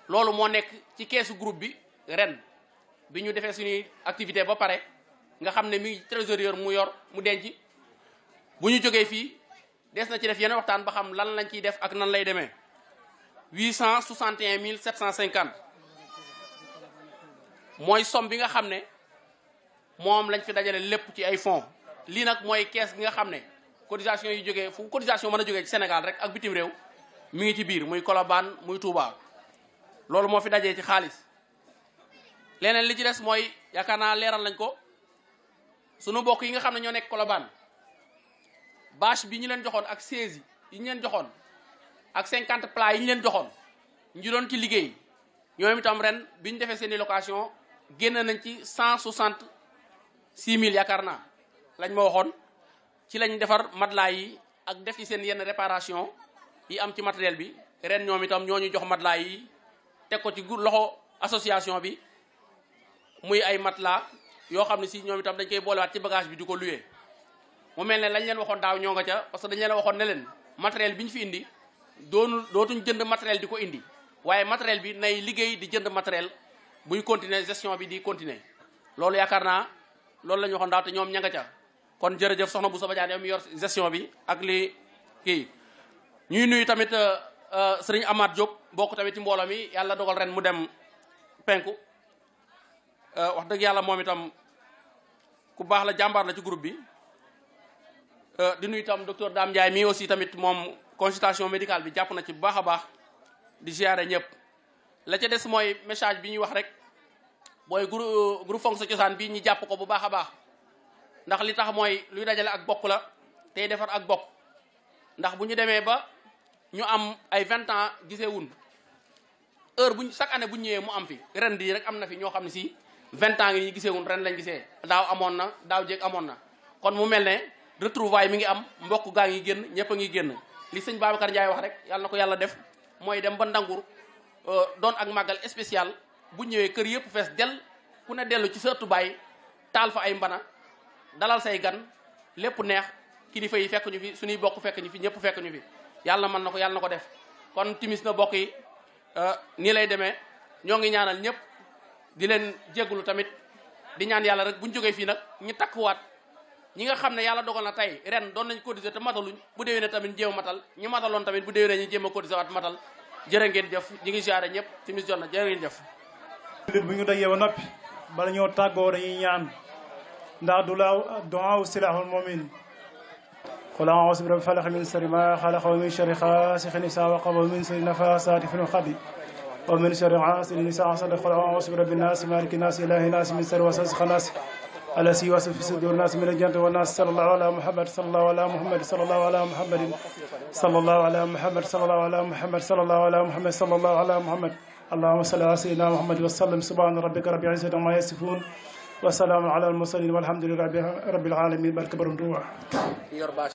loolu moo nekk ci keesu groupe bi ren bi ñu defee suñuy activité ba pare nga xam ne mi ngi trésorier mu yor mu denc bu ñu jógee fii des na ci def yeneen waxtaan ba xam lan lañ ciy def ak nan lay demee 861 750 mooy somme bi nga xam ne moom lañ fi dajale lépp ci ay fonds lii nag mooy kees gi nga xam ne cotisation yi jógee fu cotisation mën a jógee ci Sénégal rek ak bitim réew mi ngi ci biir muy Colobane muy Touba loolu moo fi dajee ci xaalis leneen li ci des mooy yaakaar naa leeral nañ ko sunu mbokk yi nga xam ne ñoo nekk Colobane bâche bi ñu leen joxoon ak 16 yi ñu leen joxoon ak 50 plats yi ñu leen joxoon ñu doon ci liggéey ñoom itam ren bi ñu defee seen i location génn nañ ci 166 000 yaakaar naa lañ ma waxoon ci lañ defar matelas yi ak def ci seen yenn réparation yi am ci matériel bi ren ñoom itam ñoo ñu jox matelas yi teg ko ci loxo association bi muy ay matelas yoo xam ne si ñoom itam dañ koy boolewaat ci bagage bi di ko loué mu mel ne lañ leen waxoon daaw ñoo nga ca parce que dañ leen waxoon ne leen matériel bi ñu fi indi dootuñ jënd matériel di ko indi waaye matériel bi nay liggéey di jënd matériel buy continuer gestion bi di continuer loolu yaakaar naa loolu la ñu waxoon daaw te ñoom ña nga ca kon jërëjëf soxna Boussa Badiane yow mi yor gestion bi ak li kii ñuy nuyu tamit sëriñ Amath Diop bokk tamit ci mbooloo mi yàlla dogal ren mu dem penku wax dëgg yàlla moom itam ku baax la jàmbaar la ci groupe bi di nuyu itam docteur Dame Ndiaye mi aussi tamit moom consultation médicale bi jàpp na ci bu baax a baax di ziare ñëpp la ca des mooy message bi ñuy wax rek booy groupe fonk sa cosaan bi ñu jàpp ko bu baax a baax ndax li tax mooy luy dajale ak bokk la tey defar ak bokk ndax bu ñu demee ba ñu am ay 20 ans gisee wun heure buñ chaque année bu ñu ñëwee mu am fi ren di rek am na fi ñoo xam ne si 20 ans ngi ñu gisee wun ren lañ gisee daaw amoon na daaw jéeg amoon na kon mu mel ne retrouvaille mi ngi am mbokk gaa ngi génn ñëpp a ngi génn li sëñ Babacar Ndiaye wax rek yàlla na ko yàlla def mooy dem ba Ndangur doon ak màggal spécial bu ñëwee kër yëpp fees del ku ne dellu ci sa ëttu baay taal fa ay mbana dalal say gan lépp neex kilifa yi fekk ñu fi suñuy bokk fekk ñu fi ñëpp fekk ñu fi yàlla mën na ko yàlla na ko def kon timis na bokk yi nii lay demee ñoo ngi ñaanal ñëpp di leen jéggulu tamit di ñaan yàlla rek buñ jógee fii nag ñu takkuwaat ñi nga xam ne yàlla dogal na tey ren doon nañ cotiser te mataluñ bu déwénee tamit jéem a matal ñi mataloon tamit bu déwénee ñu jéem a cotiser waat matal jërë ngeen jëf ñi ngi ziare ñëpp timis jot na jërë ngeen jëf lit bu ñu dajee ba noppi bala ñoo tàggoo dañuy ñaan ndax du'aa silahul mu'min qul a'uuzu bi rabbil falaq min sharri ma xalaq wa min sharri gaasiqin izaa waqab wa min sharri nafaasaati fil uqad wa min sharri haasidin izaa hasad qul a'uuzu bi rabbin naas malikin naas ilaahin naas min sharri waswasil xannaas الذي يوسوس في صدور الناس من الجنة والناس صلى الله على محمد صلى الله على محمد صلى الله على محمد صلى الله على محمد صلى الله على محمد صلى الله على محمد صلى الله على محمد اللهم صل على سيدنا محمد وسلم سبحان ربك رب العزة عما يصفون وسلام على المرسلين والحمد لله رب العالمين. barke borom Tuuba